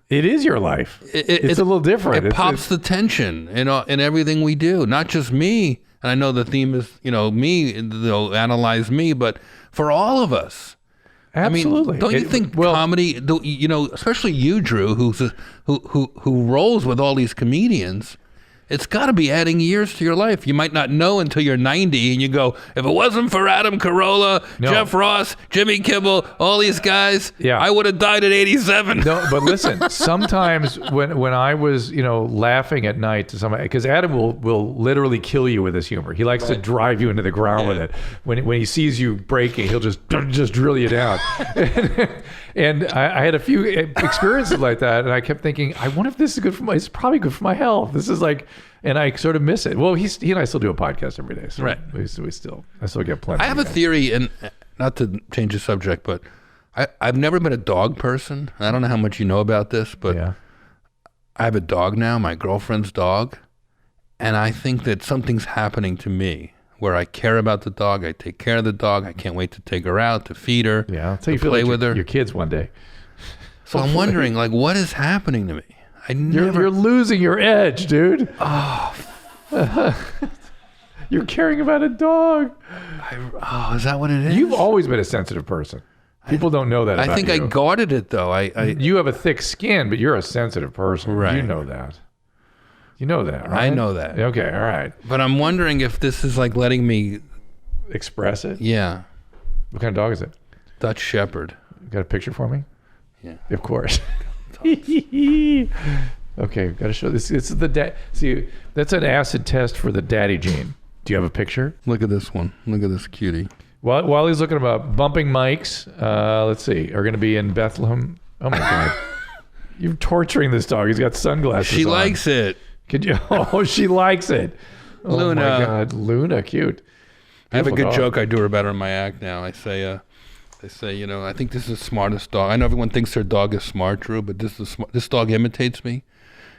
It is your life. It's a little different. It pops the tension in everything we do. Not just me, and I know the theme is me. They'll analyze me, but for all of us. Absolutely. I mean, don't you think comedy? Especially you, Drew, who rolls with all these comedians. it's got to be adding years to your life. You might not know until you're 90 and you go, if it wasn't for Adam Carolla, Jeff Ross, Jimmy Kimmel, all these guys, I would have died at 87. No, but listen, sometimes when I was, laughing at night to somebody, because Adam will literally kill you with his humor. He likes to drive you into the ground with it. When he sees you breaking, he'll just drill you down. And I had a few experiences like that, and I kept thinking, I wonder if this is good for it's probably good for my health. This is like, and I sort of miss it. Well, he and I still do a podcast every day, so right. I still get plenty. I have a theory, and not to change the subject, but I've never been a dog person. I don't know how much you know about this, but I have a dog now, my girlfriend's dog, and I think that something's happening to me where I care about the dog. I take care of the dog. I can't wait to take her out, to feed her, to play like with her. Your kids one day. So I'm wondering, like, what is happening to me? You're losing your edge, dude. Oh. You're caring about a dog. Is that what it is? You've always been a sensitive person. People don't know that about you. I think I guarded it, though. You have a thick skin, but you're a sensitive person. Right. You know that. You know that, right? I know that. Okay, all right. But I'm wondering if this is like letting me express it. Yeah. What kind of dog is it? Dutch Shepherd. You got a picture for me? Yeah. Of course. Okay, got to show this. This is the see. That's an acid test for the daddy gene. Do you have a picture? Look at this one. Look at this cutie. While he's looking about bumping mics, let's see, are going to be in Bethlehem. Oh my God. You're torturing this dog. He's got sunglasses She on. likes it. Could you? Oh, she likes it. Luna. Oh my God, Luna, cute. I have a good dog. joke I do about her in my act now. I say, I think this is the smartest dog. I know everyone thinks their dog is smart, Drew, but this dog imitates me.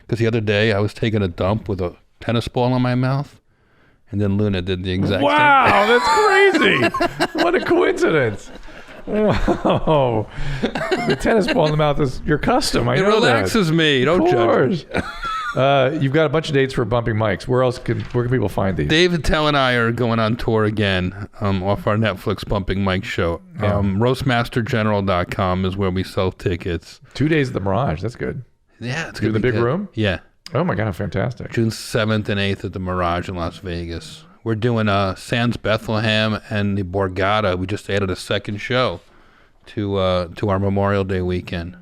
Because the other day I was taking a dump with a tennis ball in my mouth, and then Luna did the exact same. Wow, that's crazy. What a coincidence. Wow. The tennis ball in the mouth is your custom. I know that. It relaxes me. Don't judge. You've got a bunch of dates for bumping mics. Where can people find these? David Tell and I are going on tour again off our Netflix Bumping Mic show. Roastmastergeneral.com is where we sell tickets. 2 days at the Mirage. That's good. Yeah, it's good. In the big room? Yeah. Oh my God, fantastic. June 7th and 8th at the Mirage in Las Vegas. We're doing Sans Bethlehem and the Borgata. We just added a second show to our Memorial Day weekend.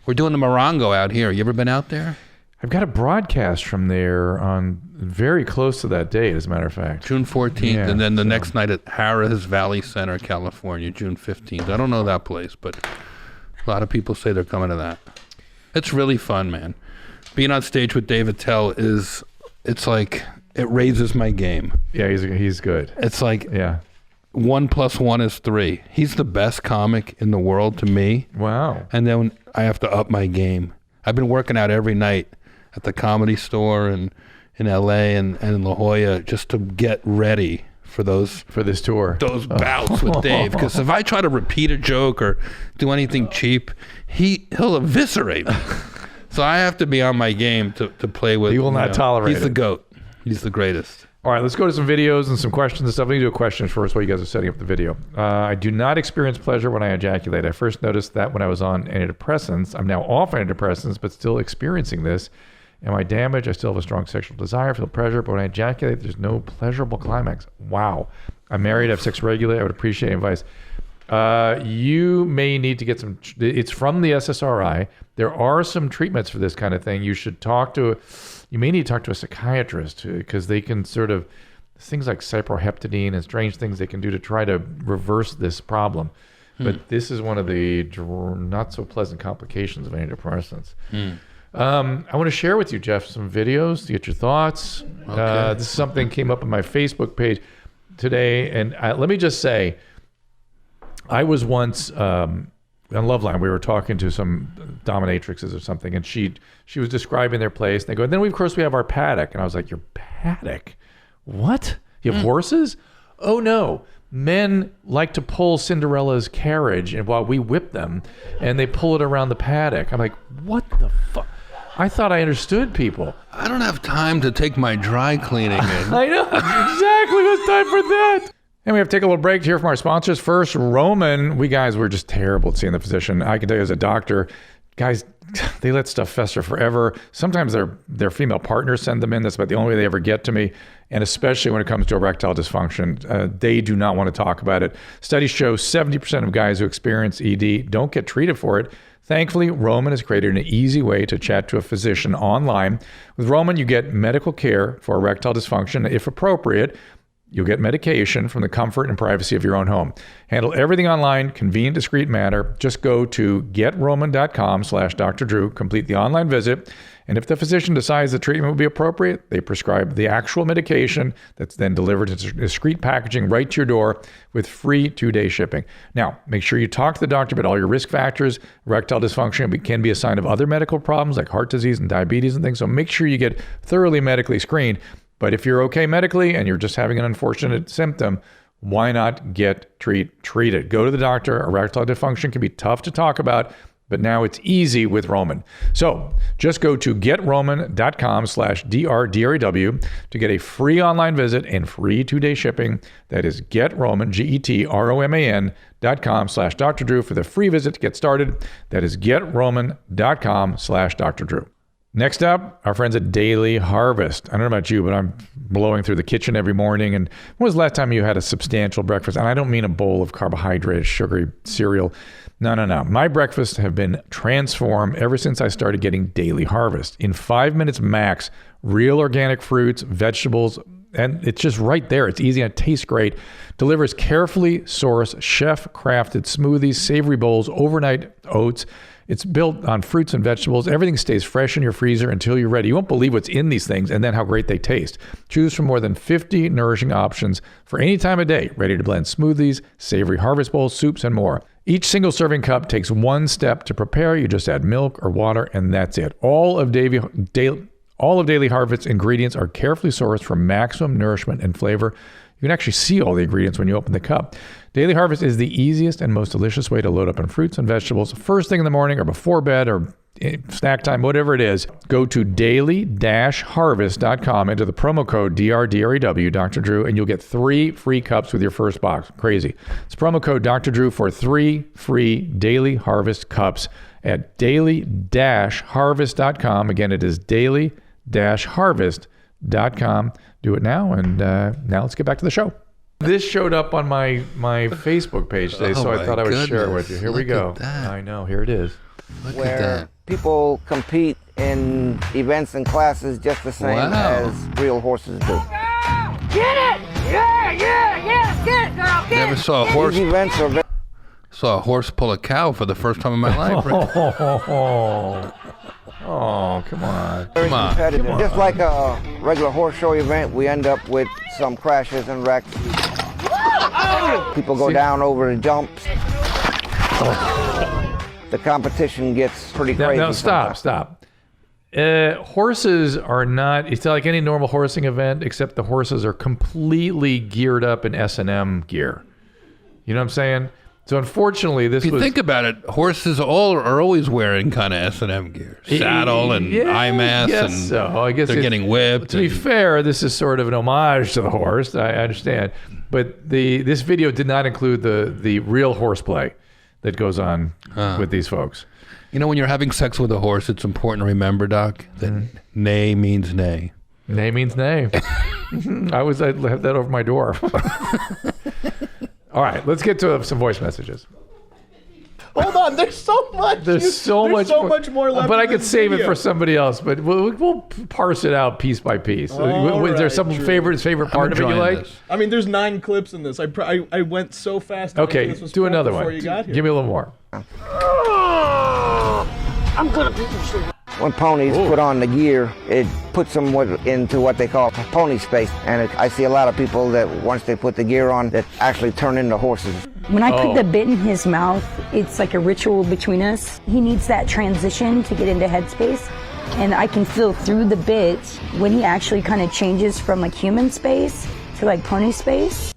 We're doing the Morongo out here. You ever been out there? I've got a broadcast from there on very close to that date, as a matter of fact. June 14th, and then the next night at Harrah's Valley Center, California, June 15th. I don't know that place, but a lot of people say they're coming to that. It's really fun, man. Being on stage with David Tell it's like, it raises my game. Yeah, he's good. It's like 1 + 1 is 3. He's the best comic in the world to me. Wow. And then I have to up my game. I've been working out every night at the Comedy Store and in LA and in La Jolla just to get ready for this tour. Those bouts with Dave. Because if I try to repeat a joke or do anything cheap, he'll eviscerate me. So I have to be on my game to play with. He will not tolerate it. He's the GOAT. He's the greatest. All right, let's go to some videos and some questions and stuff. Let me do a question first while you guys are setting up the video. I do not experience pleasure when I ejaculate. I first noticed that when I was on antidepressants. I'm now off antidepressants, but still experiencing this. Am I damaged? I still have a strong sexual desire, feel pleasure, but when I ejaculate, there's no pleasurable climax. Wow. I'm married, I have sex regularly. I would appreciate advice. You may need to get some, it's from the SSRI. There are some treatments for this kind of thing. You may need to talk to a psychiatrist because they can sort of, things like cyproheptadine and strange things they can do to try to reverse this problem. But this is one of the not so pleasant complications of antidepressants. I want to share with you, Jeff, some videos to get your thoughts. Okay. This is something came up on my Facebook page today. And let me just say, I was once on Loveline. We were talking to some dominatrixes or something, and she was describing their place. And they go, and then of course we have our paddock. And I was like, your paddock? What? You have horses? Oh no. Men like to pull Cinderella's carriage, and while we whip them, and they pull it around the paddock. I'm like, what the fuck? I thought I understood people. I don't have time to take my dry cleaning in. I know exactly what's time for that. And we have to take a little break here from our sponsors. First, Roman. We guys were just terrible at seeing the physician. I can tell you as a doctor, guys, they let stuff fester forever. Sometimes their female partners send them in. That's about the only way they ever get to me. And especially when it comes to erectile dysfunction, they do not want to talk about it. Studies show 70% of guys who experience ED don't get treated for it. Thankfully, Roman has created an easy way to chat to a physician online. With Roman, you get medical care for erectile dysfunction. If appropriate, you'll get medication from the comfort and privacy of your own home. Handle everything online, convenient, discreet manner. Just go to getroman.com/Dr. Drew, complete the online visit, and if the physician decides the treatment will be appropriate, they prescribe the actual medication that's then delivered in discreet packaging right to your door with free 2-day shipping. Now, make sure you talk to the doctor about all your risk factors. Erectile dysfunction can be a sign of other medical problems like heart disease and diabetes and things, so make sure you get thoroughly medically screened. But if you're okay medically and you're just having an unfortunate symptom, why not get treated? Go to the doctor. Erectile dysfunction can be tough to talk about, but now it's easy with Roman. So just go to getroman.com/DRDREW to get a free online visit and free 2-day shipping. That is getroman, GETROMAN.com/Dr. Drew for the free visit to get started. That is getroman.com/Dr. Drew. Next up, our friends at Daily Harvest. I don't know about you, but I'm blowing through the kitchen every morning. And when was the last time you had a substantial breakfast? And I don't mean a bowl of carbohydrate, sugary cereal. No. My breakfasts have been transformed ever since I started getting Daily Harvest. In 5 minutes max, real organic fruits, vegetables, and it's just right there. It's easy and it tastes great. Delivers carefully sourced, chef-crafted smoothies, savory bowls, overnight oats. It's built on fruits and vegetables. Everything stays fresh in your freezer until you're ready. You won't believe what's in these things and then how great they taste. Choose from more than 50 nourishing options for any time of day. Ready to blend smoothies, savory harvest bowls, soups, and more. Each single serving cup takes one step to prepare. You just add milk or water, and that's it. All of Daily Harvest's ingredients are carefully sourced for maximum nourishment and flavor. You can actually see all the ingredients when you open the cup. Daily Harvest is the easiest and most delicious way to load up on fruits and vegetables first thing in the morning or before bed or snack time, whatever it is. Go to daily-harvest.com, enter the promo code DRDREW, Dr. Drew, and you'll get 3 free cups with your first box. Crazy. It's promo code Dr. Drew for 3 free Daily Harvest cups at daily-harvest.com. Again, it is daily-harvest.com. Do it now, and now let's get back to the show. This showed up on my Facebook page today, so I thought I would share it with you. Here we go. I know, here it is. Look at where that. people compete in events and classes just the same as real horses do. Get it! Yeah! Get it, girl! Get Never it! saw a horse. These events are very Saw a horse pull a cow for the first time in my life. Oh, come on. Come on. competitive. Just like a regular horse show event, we end up with some crashes and wrecks. People go down over the jumps. The competition gets pretty crazy. Now stop. Horses are not, it's like any normal horsing event, except the horses are completely geared up in S&M gear. You know what I'm saying? So unfortunately, If you think about it, horses are always wearing kind of S&M gear. Saddle and eye mask. Yes, and so I guess they're getting whipped. To be fair, this is sort of an homage to the horse. I understand. But this video did not include the real horseplay that goes on with these folks. You know, when you're having sex with a horse, it's important to remember, Doc, that nay means nay. Nay means nay. I have that over my door. All right, let's get to some voice messages. Hold on, there's so much. There's so much more left. But I in could this save it video. for somebody else. But we'll parse it out piece by piece. All Is there right, some Drew. favorite part of it you enjoying like? this. I mean, there's 9 clips in this. I went so fast. Okay, This was do full another before one. You got here. Give me a little more. I'm gonna beat you. When ponies put on the gear, it puts them into what they call pony space. And I see a lot of people that once they put the gear on, that actually turn into horses. When I put the bit in his mouth, it's like a ritual between us. He needs that transition to get into headspace. And I can feel through the bit when he actually kind of changes from like human space to like pony space.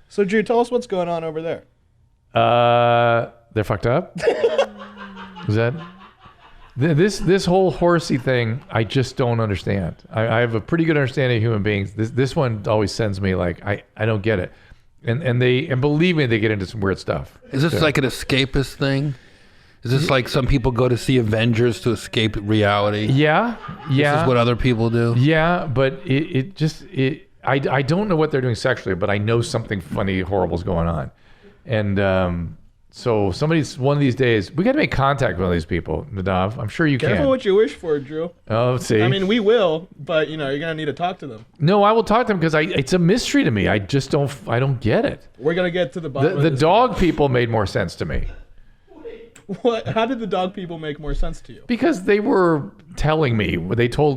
So, Drew, tell us what's going on over there. They're fucked up? Is that... This whole horsey thing, I just don't understand. I have a pretty good understanding of human beings. This one always sends me like, I don't get it. And believe me, they get into some weird stuff. Is this like an escapist thing? Is this like some people go to see Avengers to escape reality? Yeah. This is what other people do? Yeah, but I don't know what they're doing sexually, but I know something funny, horrible is going on. And so one of these days, we got to make contact with one of these people, Nadav. I'm sure you can. Careful what you wish for, Drew. Oh, let's see. I mean, we will, but you're gonna need to talk to them. No, I will talk to them because it's a mystery to me. I don't get it. We're gonna get to the bottom of The this. dog people made more sense to me. What? How did the dog people make more sense to you? Because they were telling me,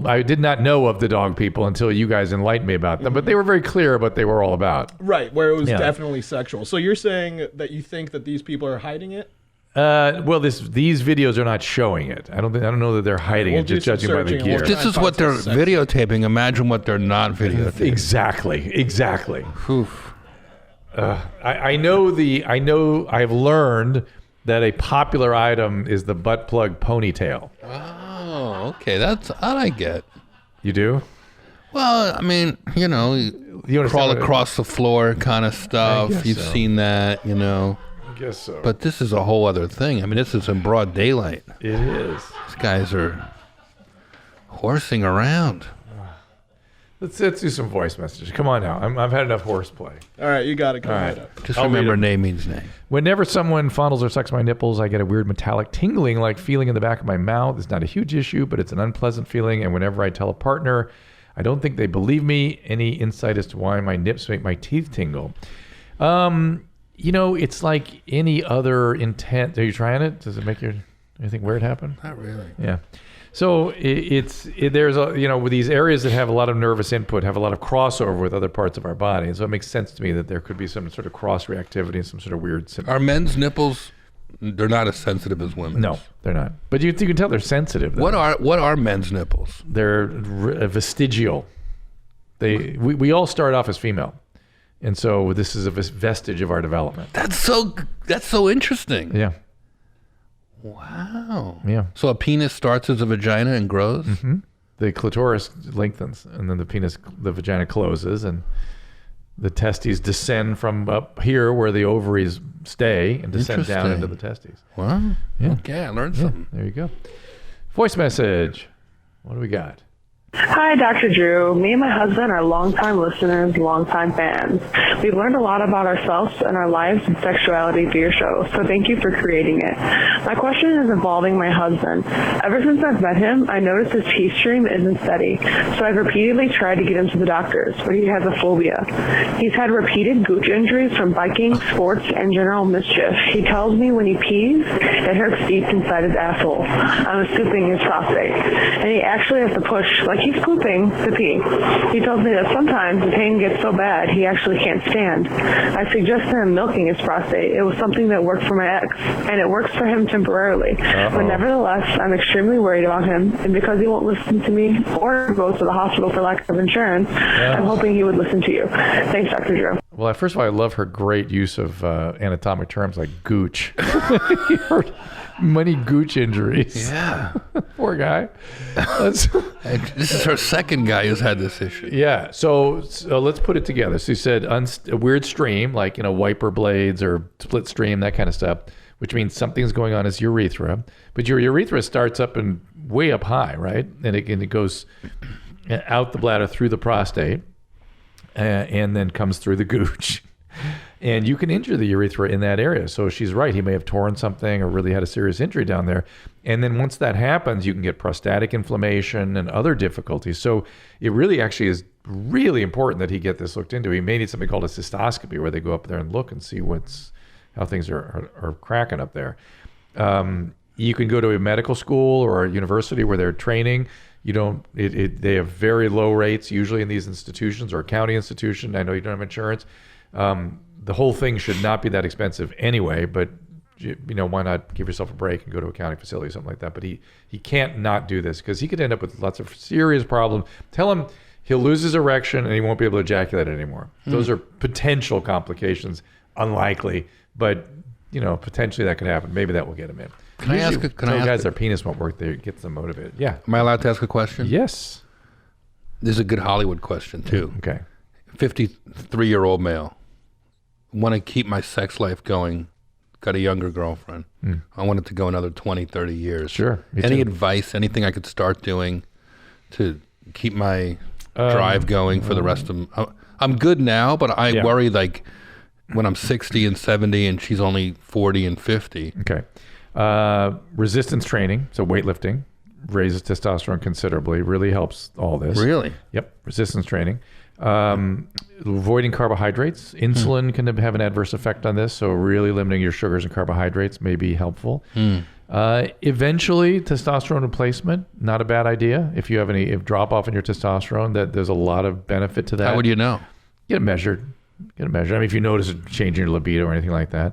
I did not know of the dog people until you guys enlightened me about them, but they were very clear about what they were all about. Right, where it was definitely sexual. So you're saying that you think that these people are hiding it? Well, these videos are not showing it. I don't know that they're hiding it, just judging by the gear. This is what they're videotaping. Imagine what they're not videotaping. Exactly. Oof. I've learned that a popular item is the butt plug ponytail. Oh, okay. That I get. You do? Well, I mean, you crawl across the floor kind of stuff. You've seen that, I guess so. But this is a whole other thing. I mean, this is in broad daylight. It is. These guys are horsing around. Let's do some voice messages. Come on now. I've had enough horseplay. All right, you got it. Come right. up. Just remember name means name. Whenever someone fondles or sucks my nipples, I get a weird metallic tingling like feeling in the back of my mouth. It's not a huge issue, but it's an unpleasant feeling. And whenever I tell a partner, I don't think they believe me. Any insight as to why my nips make my teeth tingle? It's like any other intent. Are you trying it? Does it make anything weird happen? Not really. Yeah. So with these areas that have a lot of nervous input, have a lot of crossover with other parts of our body. And so it makes sense to me that there could be some sort of cross reactivity and some sort of weird symptom. Are men's nipples, they're not as sensitive as women's? No, they're not. But you can tell they're sensitive. What are men's nipples? They're vestigial. We all start off as female. And so this is a vestige of our development. That's so interesting. Yeah. Wow. Yeah. So a penis starts as a vagina and grows? Mm-hmm. The clitoris lengthens, and then the vagina closes, and the testes descend from up here where the ovaries stay and descend down into the testes. Wow. Yeah. Okay, I learned something. There you go. Voice message. What do we got? Hi, Dr. Drew. Me and my husband are longtime listeners, longtime fans. We've learned a lot about ourselves and our lives and sexuality through your show, so thank you for creating it. My question is involving my husband. Ever since I've met him, I noticed his pee stream isn't steady, so I've repeatedly tried to get him to the doctors, but he has a phobia. He's had repeated gooch injuries from biking, sports, and general mischief. He tells me when he pees, it hurts deep inside his asshole. I'm assuming his prostate. And he actually has to push, like he's pooping, to pee. He tells me that sometimes the pain gets so bad he actually can't stand. I suggested him milking his prostate. It was something that worked for my ex, and it works for him temporarily. But nevertheless, I'm extremely worried about him, and because he won't listen to me or go to the hospital for lack of insurance, I'm hoping he would listen to you. Thanks, Dr. Drew. Well, first of all, I love her great use of anatomic terms like gooch. Many gooch injuries. Yeah. Poor guy. This is her second guy who's had this issue. Yeah. So let's put it together. So you said a weird stream, like, wiper blades or split stream, that kind of stuff, which means something's going on his urethra. But your urethra starts up and way up high, right? And it goes out the bladder through the prostate and then comes through the gooch. And you can injure the urethra in that area. So she's right. He may have torn something or really had a serious injury down there. And then once that happens, you can get prostatic inflammation and other difficulties. So it really actually is really important that he get this looked into. He may need something called a cystoscopy where they go up there and look and see how things are cracking up there. You can go to a medical school or a university where they're training. They have very low rates usually in these institutions, or a county institution. I know you don't have insurance. The whole thing should not be that expensive anyway, but why not give yourself a break and go to a county facility or something like that? But he can't not do this because he could end up with lots of serious problems. Tell him he'll lose his erection and he won't be able to ejaculate anymore. Those are potential complications, unlikely, but potentially that could happen. Maybe that will get him in. Can I ask guys, their penis won't work, they get them motivated. Yeah. Am I allowed to ask a question? Yes. This is a good Hollywood question too. Okay. 53-year-old male. Want to keep my sex life going. got a younger girlfriend. I wanted to go another 20, 30 years. Sure, me Any too. advice, anything I could start doing to keep my drive going for the rest of I'm good now, but I worry like when I'm 60 and 70 and she's only 40 and 50. Okay. Resistance training, so weightlifting, raises testosterone considerably, really helps all this. Really? Yep. Resistance training. Avoiding carbohydrates. Insulin can have an adverse effect on this, so really limiting your sugars and carbohydrates may be helpful. Eventually, testosterone replacement, not a bad idea. If you have any drop off in your testosterone, that there's a lot of benefit to that. How would you know? Get it measured. I mean, if you notice a change in your libido or anything like that.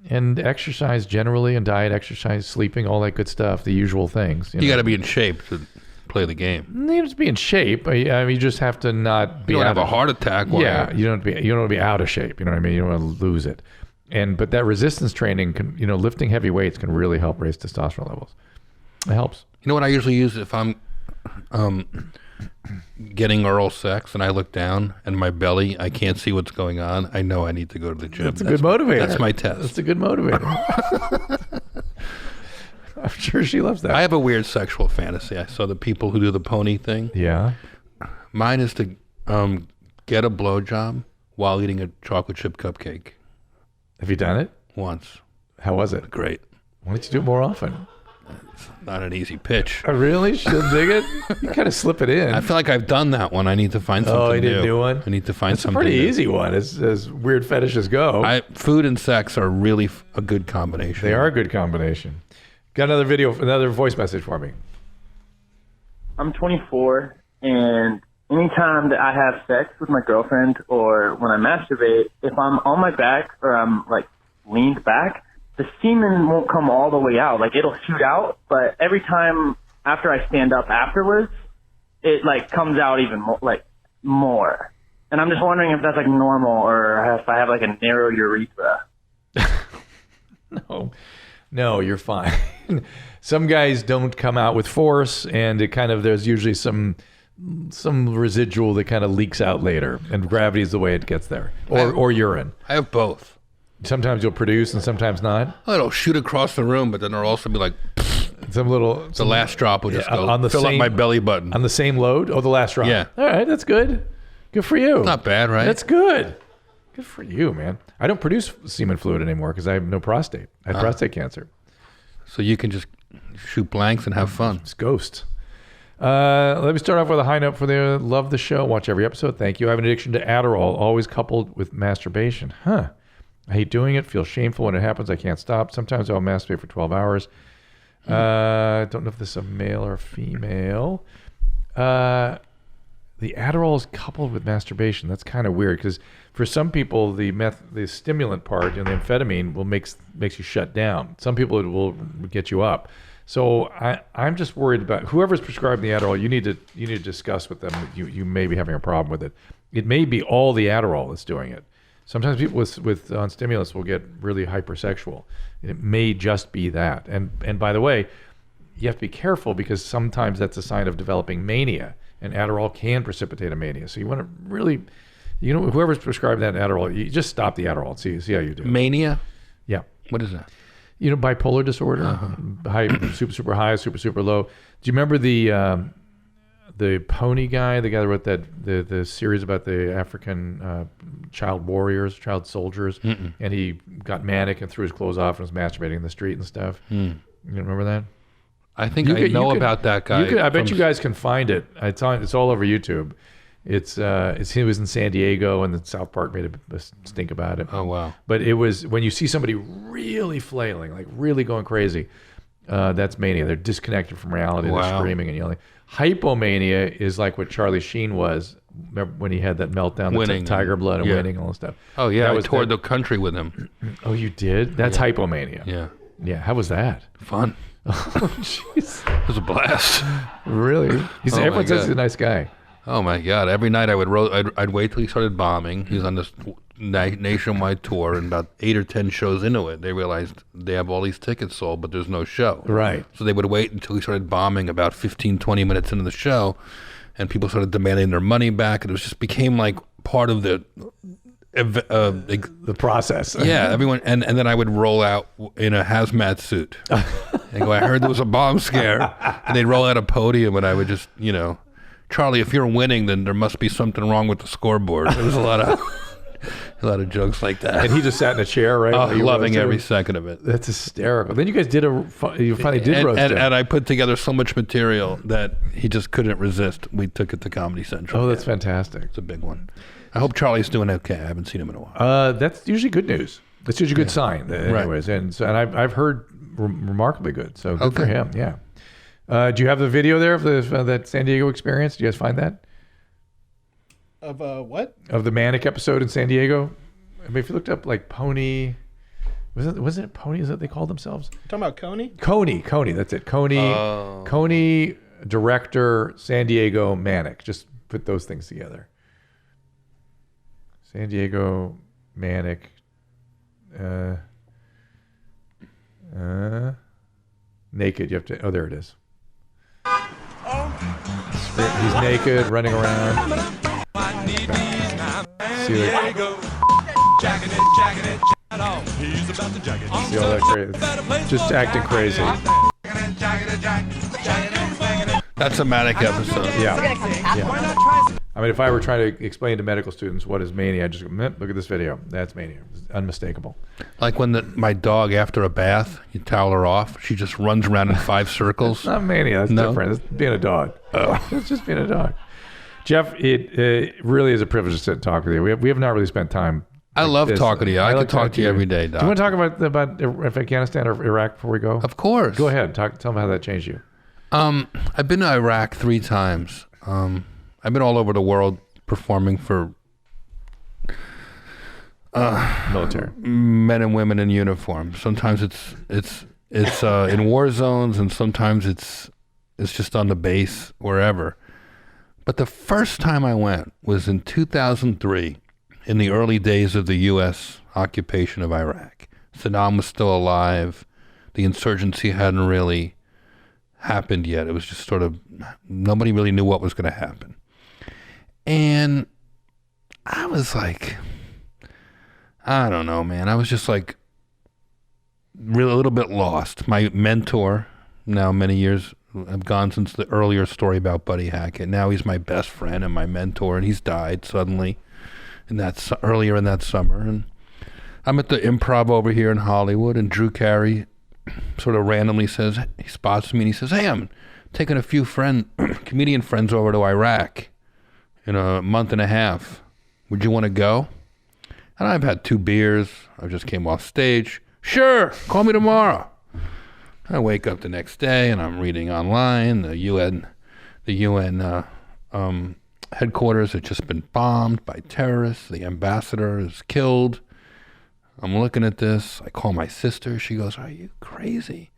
And exercise generally, and diet, exercise, sleeping, all that good stuff, the usual things. You got to be in shape to play the game. You have to be in shape. I mean, you just have to not be. You don't out have a of- heart attack. Yeah, you don't want to be out of shape. You know what I mean? You don't want to lose it. But that resistance training can, lifting heavy weights can really help raise testosterone levels. It helps. You know what I usually use if I'm getting oral sex and I look down and my belly, I can't see what's going on. I know I need to go to the gym. That's a good motivator. That's my test. That's a good motivator. I'm sure she loves that. I have a weird sexual fantasy. I saw the people who do the pony thing. Yeah. Mine is to get a blowjob while eating a chocolate chip cupcake. Have you done it? Once. How was it? Great. Why don't you do it more often? Not an easy pitch. Oh, really? She'll dig it? You kind of slip it in. I feel like I've done that one. I need to find something Oh, you new. didn't do one? I need to find It's a something pretty new. easy one, as weird fetishes go. Food and sex are really a good combination. They are a good combination. Got another voice message for me. I'm 24, and anytime that I have sex with my girlfriend or when I masturbate, if I'm on my back or I'm like leaned back, the semen won't come all the way out. Like it'll shoot out, but every time after I stand up afterwards, it like comes out even more. And I'm just wondering if that's like normal or if I have like a narrow urethra. No, you're fine. Some guys don't come out with force, and there's usually some residual that kind of leaks out later, and gravity is the way it gets there, or urine. I have both. Sometimes you'll produce, and sometimes not. Oh, it'll shoot across the room, but then it'll also be like the last drop will just go on the fill same, up my belly button. On the same load? Oh, the last drop. Yeah. All right, that's good. Good for you. Not bad, right? That's good. Good for you, man. I don't produce semen fluid anymore because I have no prostate. I had prostate cancer. So you can just shoot blanks and have fun. It's ghost. Let me start off with a high note for the love the show. Watch every episode. Thank you. I have an addiction to Adderall, always coupled with masturbation. I hate doing it. Feel shameful when it happens. I can't stop. Sometimes I'll masturbate for 12 hours. Don't know if this is a male or a female. The Adderall is coupled with masturbation. That's kind of weird because for some people, the stimulant part, the amphetamine, makes you shut down. Some people it will get you up. So I'm just worried about whoever's prescribing the Adderall. You need to discuss with them that you may be having a problem with it. It may be all the Adderall that's doing it. Sometimes people with on stimulants will get really hypersexual. It may just be that. And by the way, you have to be careful because sometimes that's a sign of developing mania, and Adderall can precipitate a mania. So you want to really, whoever's prescribed that Adderall, you just stop the Adderall and see how you do. Mania? Yeah. What is that? Bipolar disorder, high, super high, super low. Do you remember the pony guy, the guy that wrote the series about the African child warriors, child soldiers, and he got manic and threw his clothes off and was masturbating in the street and stuff? You remember that? I think I know about that guy. I bet you guys can find it. It's all over YouTube. He was in San Diego, and then South Park made a stink about it. Oh wow! But it was when you see somebody really flailing, like really going crazy, that's mania. They're disconnected from reality. Wow. They're screaming and yelling. Hypomania is like what Charlie Sheen was. Remember when he had that meltdown, Winning. Tiger Blood and Yeah. winning, all that stuff. Oh yeah, That I toured the country with him. Oh, you did? That's hypomania. Yeah. Yeah. How was that? Fun. Oh, jeez. It was a blast. Really? Everyone says God. he's a nice guy. Oh my God! Every night I'd wait till he started bombing. He was on this nationwide tour, and about 8 or 10 shows into it, they realized they have all these tickets sold, but there's no show. Right. So they would wait until he started bombing about 15, 20 minutes into the show, and people started demanding their money back, and it just became like part of the process. Yeah, everyone, and then I would roll out in a hazmat suit and go, I heard there was a bomb scare. And they'd roll out a podium and I would just, Charlie, if you're winning, then there must be something wrong with the scoreboard. There was a lot of jokes like that. And he just sat in a chair, right? Oh, loving every second of it. That's hysterical. Then you guys did you finally did roast him. And I put together so much material that he just couldn't resist. We took it to Comedy Central. Oh, that's fantastic. It's a big one. I hope Charlie's doing okay. I haven't seen him in a while. That's usually good news. That's usually a good sign, anyways. Right. And I've heard remarkably good. So good for him. Yeah. Do you have the video there of that San Diego experience? Do you guys find that? Of what? Of the manic episode in San Diego. I mean, if you looked up like Pony, wasn't it Pony? Is that they called themselves? You're talking about Coney? Coney. That's it. Coney, director, San Diego, manic. Just put those things together. San Diego, manic, naked. You have to. Oh, there it is. He's naked, running around. See all that crazy. Just acting crazy. That's a manic episode. Yeah. I mean, if I were trying to explain to medical students what is mania, I'd just go, look at this video. That's mania. It's unmistakable. Like when my dog, after a bath, you towel her off, she just runs around in 5 circles. It's not mania. That's different. It's being a dog. It's just being a dog. Jeff, it really is a privilege to sit and talk with you. We have not really spent time. I love talking to you. I could talk to you every day, Doc. Do you want to talk about Afghanistan or Iraq before we go? Of course. Go ahead. Tell me how that changed you. I've been to Iraq 3 times. I've been all over the world performing for military men and women in uniform. Sometimes it's in war zones, and sometimes it's just on the base wherever. But the first time I went was in 2003, in the early days of the U.S. occupation of Iraq. Saddam was still alive. The insurgency hadn't really happened yet. It was just sort of, nobody really knew what was going to happen. And I was like, I don't know, man. I was just like really a little bit lost. My mentor, now many years have gone since the earlier story about Buddy Hackett. Now he's my best friend and my mentor, and he's died suddenly earlier in that summer. And I'm at the Improv over here in Hollywood, and Drew Carey sort of randomly says, he spots me and he says, hey, I'm taking a few comedian friends over to Iraq in a month and a half. Would you want to go? And I've had 2 beers. I just came off stage. Sure, call me tomorrow. I wake up the next day and I'm reading online. The UN headquarters had just been bombed by terrorists. The ambassador is killed. I'm looking at this. I call my sister. She goes, are you crazy?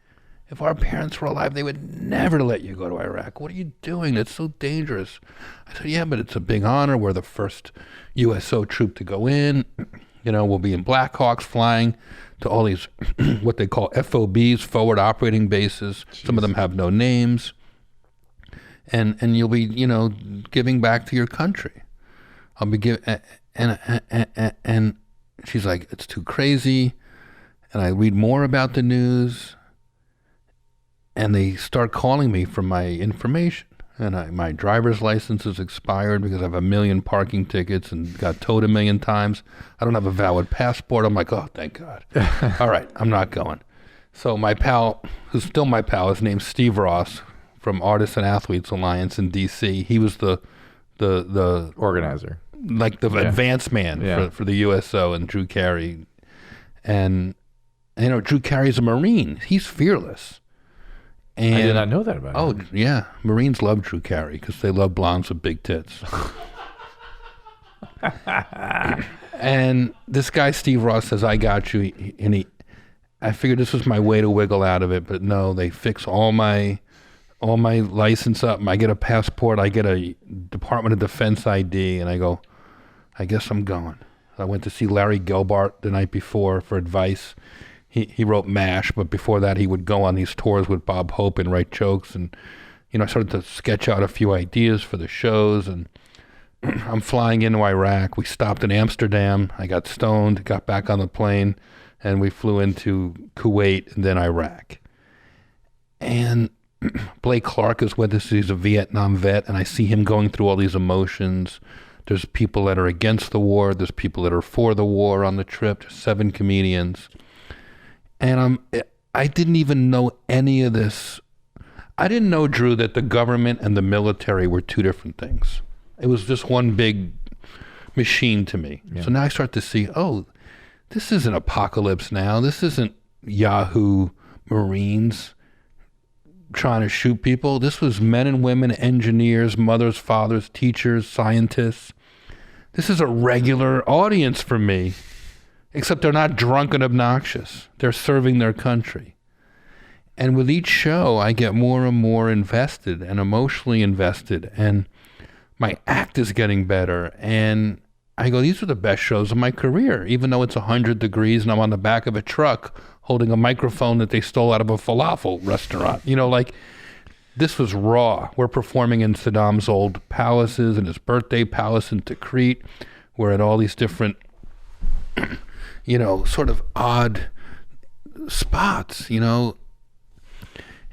If our parents were alive, they would never let you go to Iraq. What are you doing? It's so dangerous. I said, yeah, but it's a big honor. We're the first USO troop to go in. We'll be in Blackhawks flying to all these, what they call FOBs, forward operating bases. Jeez. Some of them have no names. And you'll be, giving back to your country. I'll be giving, and she's like, it's too crazy. And I read more about the news. And they start calling me for my information. And my driver's license is expired because I have 1 million parking tickets and got towed 1 million times. I don't have a valid passport. I'm like, oh, thank God. All right, I'm not going. So my pal, who's still my pal, is named Steve Ross from Artists and Athletes Alliance in D.C. He was the organizer, like the advance man for the USO and Drew Carey. And Drew Carey's a Marine. He's fearless. And, I did not know that about him. Oh, yeah. Marines love Drew Carey because they love blondes with big tits. And this guy, Steve Ross, says, I got you. And I figured this was my way to wiggle out of it, but no, they fix all my license up. I get a passport. I get a Department of Defense ID. And I go, I guess I'm going. I went to see Larry Gelbart the night before for advice. He wrote MASH, but before that he would go on these tours with Bob Hope and write jokes. And, I started to sketch out a few ideas for the shows. And I'm flying into Iraq. We stopped in Amsterdam. I got stoned, got back on the plane, and we flew into Kuwait and then Iraq. And Blake Clark is with us. He's a Vietnam vet, and I see him going through all these emotions. There's people that are against the war. There's people that are for the war on the trip. There's 7 comedians. And I didn't even know any of this. I didn't know, Drew, that the government and the military were 2 different things. It was just one big machine to me. Yeah. So now I start to see, oh, this isn't Apocalypse Now. This isn't Yahoo Marines trying to shoot people. This was men and women, engineers, mothers, fathers, teachers, scientists. This is a regular audience for me, except they're not drunk and obnoxious. They're serving their country. And with each show, I get more and more invested and emotionally invested, and my act is getting better. And I go, these are the best shows of my career, even though it's 100 degrees and I'm on the back of a truck holding a microphone that they stole out of a falafel restaurant. You know, like, this was raw. We're performing in Saddam's old palaces and his birthday palace in Tikrit. We're at all these different, you know, sort of odd spots, you know.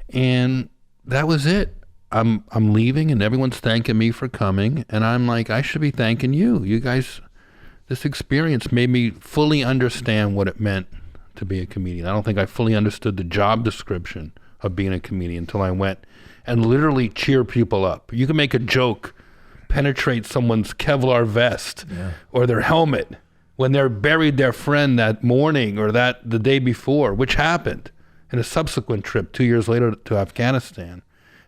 And that was it. I'm leaving and everyone's thanking me for coming. And I'm like, I should be thanking you. You guys, this experience made me fully understand what it meant to be a comedian. I don't think I fully understood the job description of being a comedian until I went and literally cheer people up. You can make a joke, penetrate someone's Kevlar vest or their helmet when they're buried their friend that morning or the day before, which happened in a subsequent trip 2 years later to Afghanistan.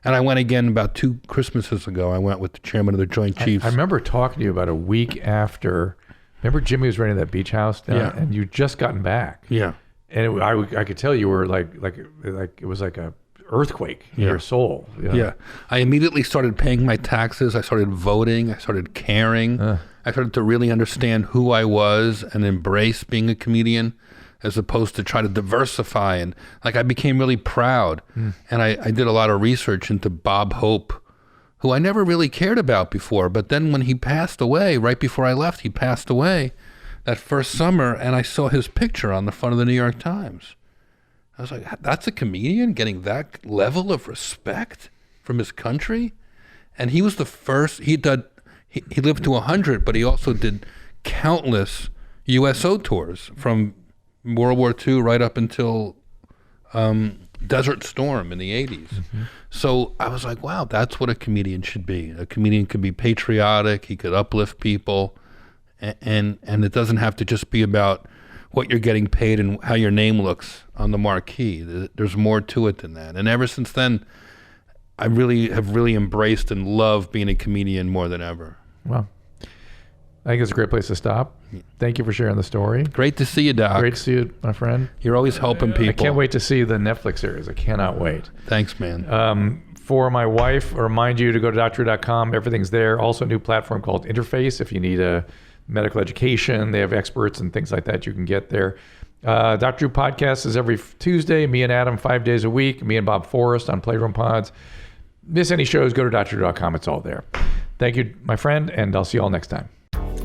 And I went again about 2 Christmases ago. I went with the chairman of the Joint Chiefs. I remember talking to you about a week after. Remember Jimmy was renting that beach house down, and you just gotten back. Yeah. And I could tell you were like it was like a earthquake in your soul. Yeah. I immediately started paying my taxes. I started voting. I started caring. I started to really understand who I was and embrace being a comedian, as opposed to try to diversify. And like, I became really proud. And I did a lot of research into Bob Hope, who I never really cared about before. But then when he passed away, right before I left, he passed away that first summer, and I saw his picture on the front of the New York Times. I was like, that's a comedian getting that level of respect from his country? And he was the first. He lived to 100, but he also did countless USO tours from World War II right up until Desert Storm in the 80s. So I was like, wow, that's what a comedian should be. A comedian could be patriotic. He could uplift people. And it doesn't have to just be about what you're getting paid and how your name looks on the marquee. There's more to it than that. And ever since then, I have really embraced and loved being a comedian more than ever. Well, I think it's a great place to stop. Thank you for sharing the story. Great to see you, Doc. Great to see you, my friend. You're always helping people. I can't wait to see the Netflix series. I cannot wait. Thanks, man. For my wife, I remind you to go to doctor.com. Everything's there. Also a new platform called Interface. If you need a medical education, they have experts and things like that you can get there. Dr. Drew Podcast is every Tuesday. Me and Adam 5 days a week. Me and Bob Forrest on Playroom Pods. Miss any shows, go to doctor.com. It's all there. Thank you, my friend, and I'll see you all next time.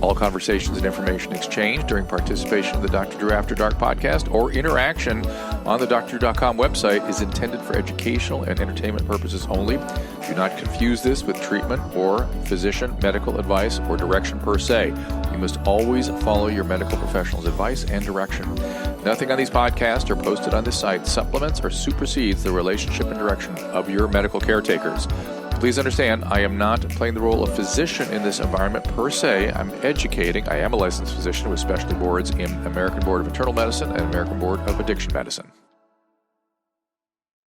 All conversations and information exchanged during participation of the Dr. Drew After Dark podcast or interaction on the DrDrew.com website is intended for educational and entertainment purposes only. Do not confuse this with treatment or physician medical advice or direction per se. You must always follow your medical professional's advice and direction. Nothing on these podcasts or posted on this site supplements or supersedes the relationship and direction of your medical caretakers. Please understand, I am not playing the role of physician in this environment per se. I'm educating. I am a licensed physician with specialty boards in American Board of Internal Medicine and American Board of Addiction Medicine.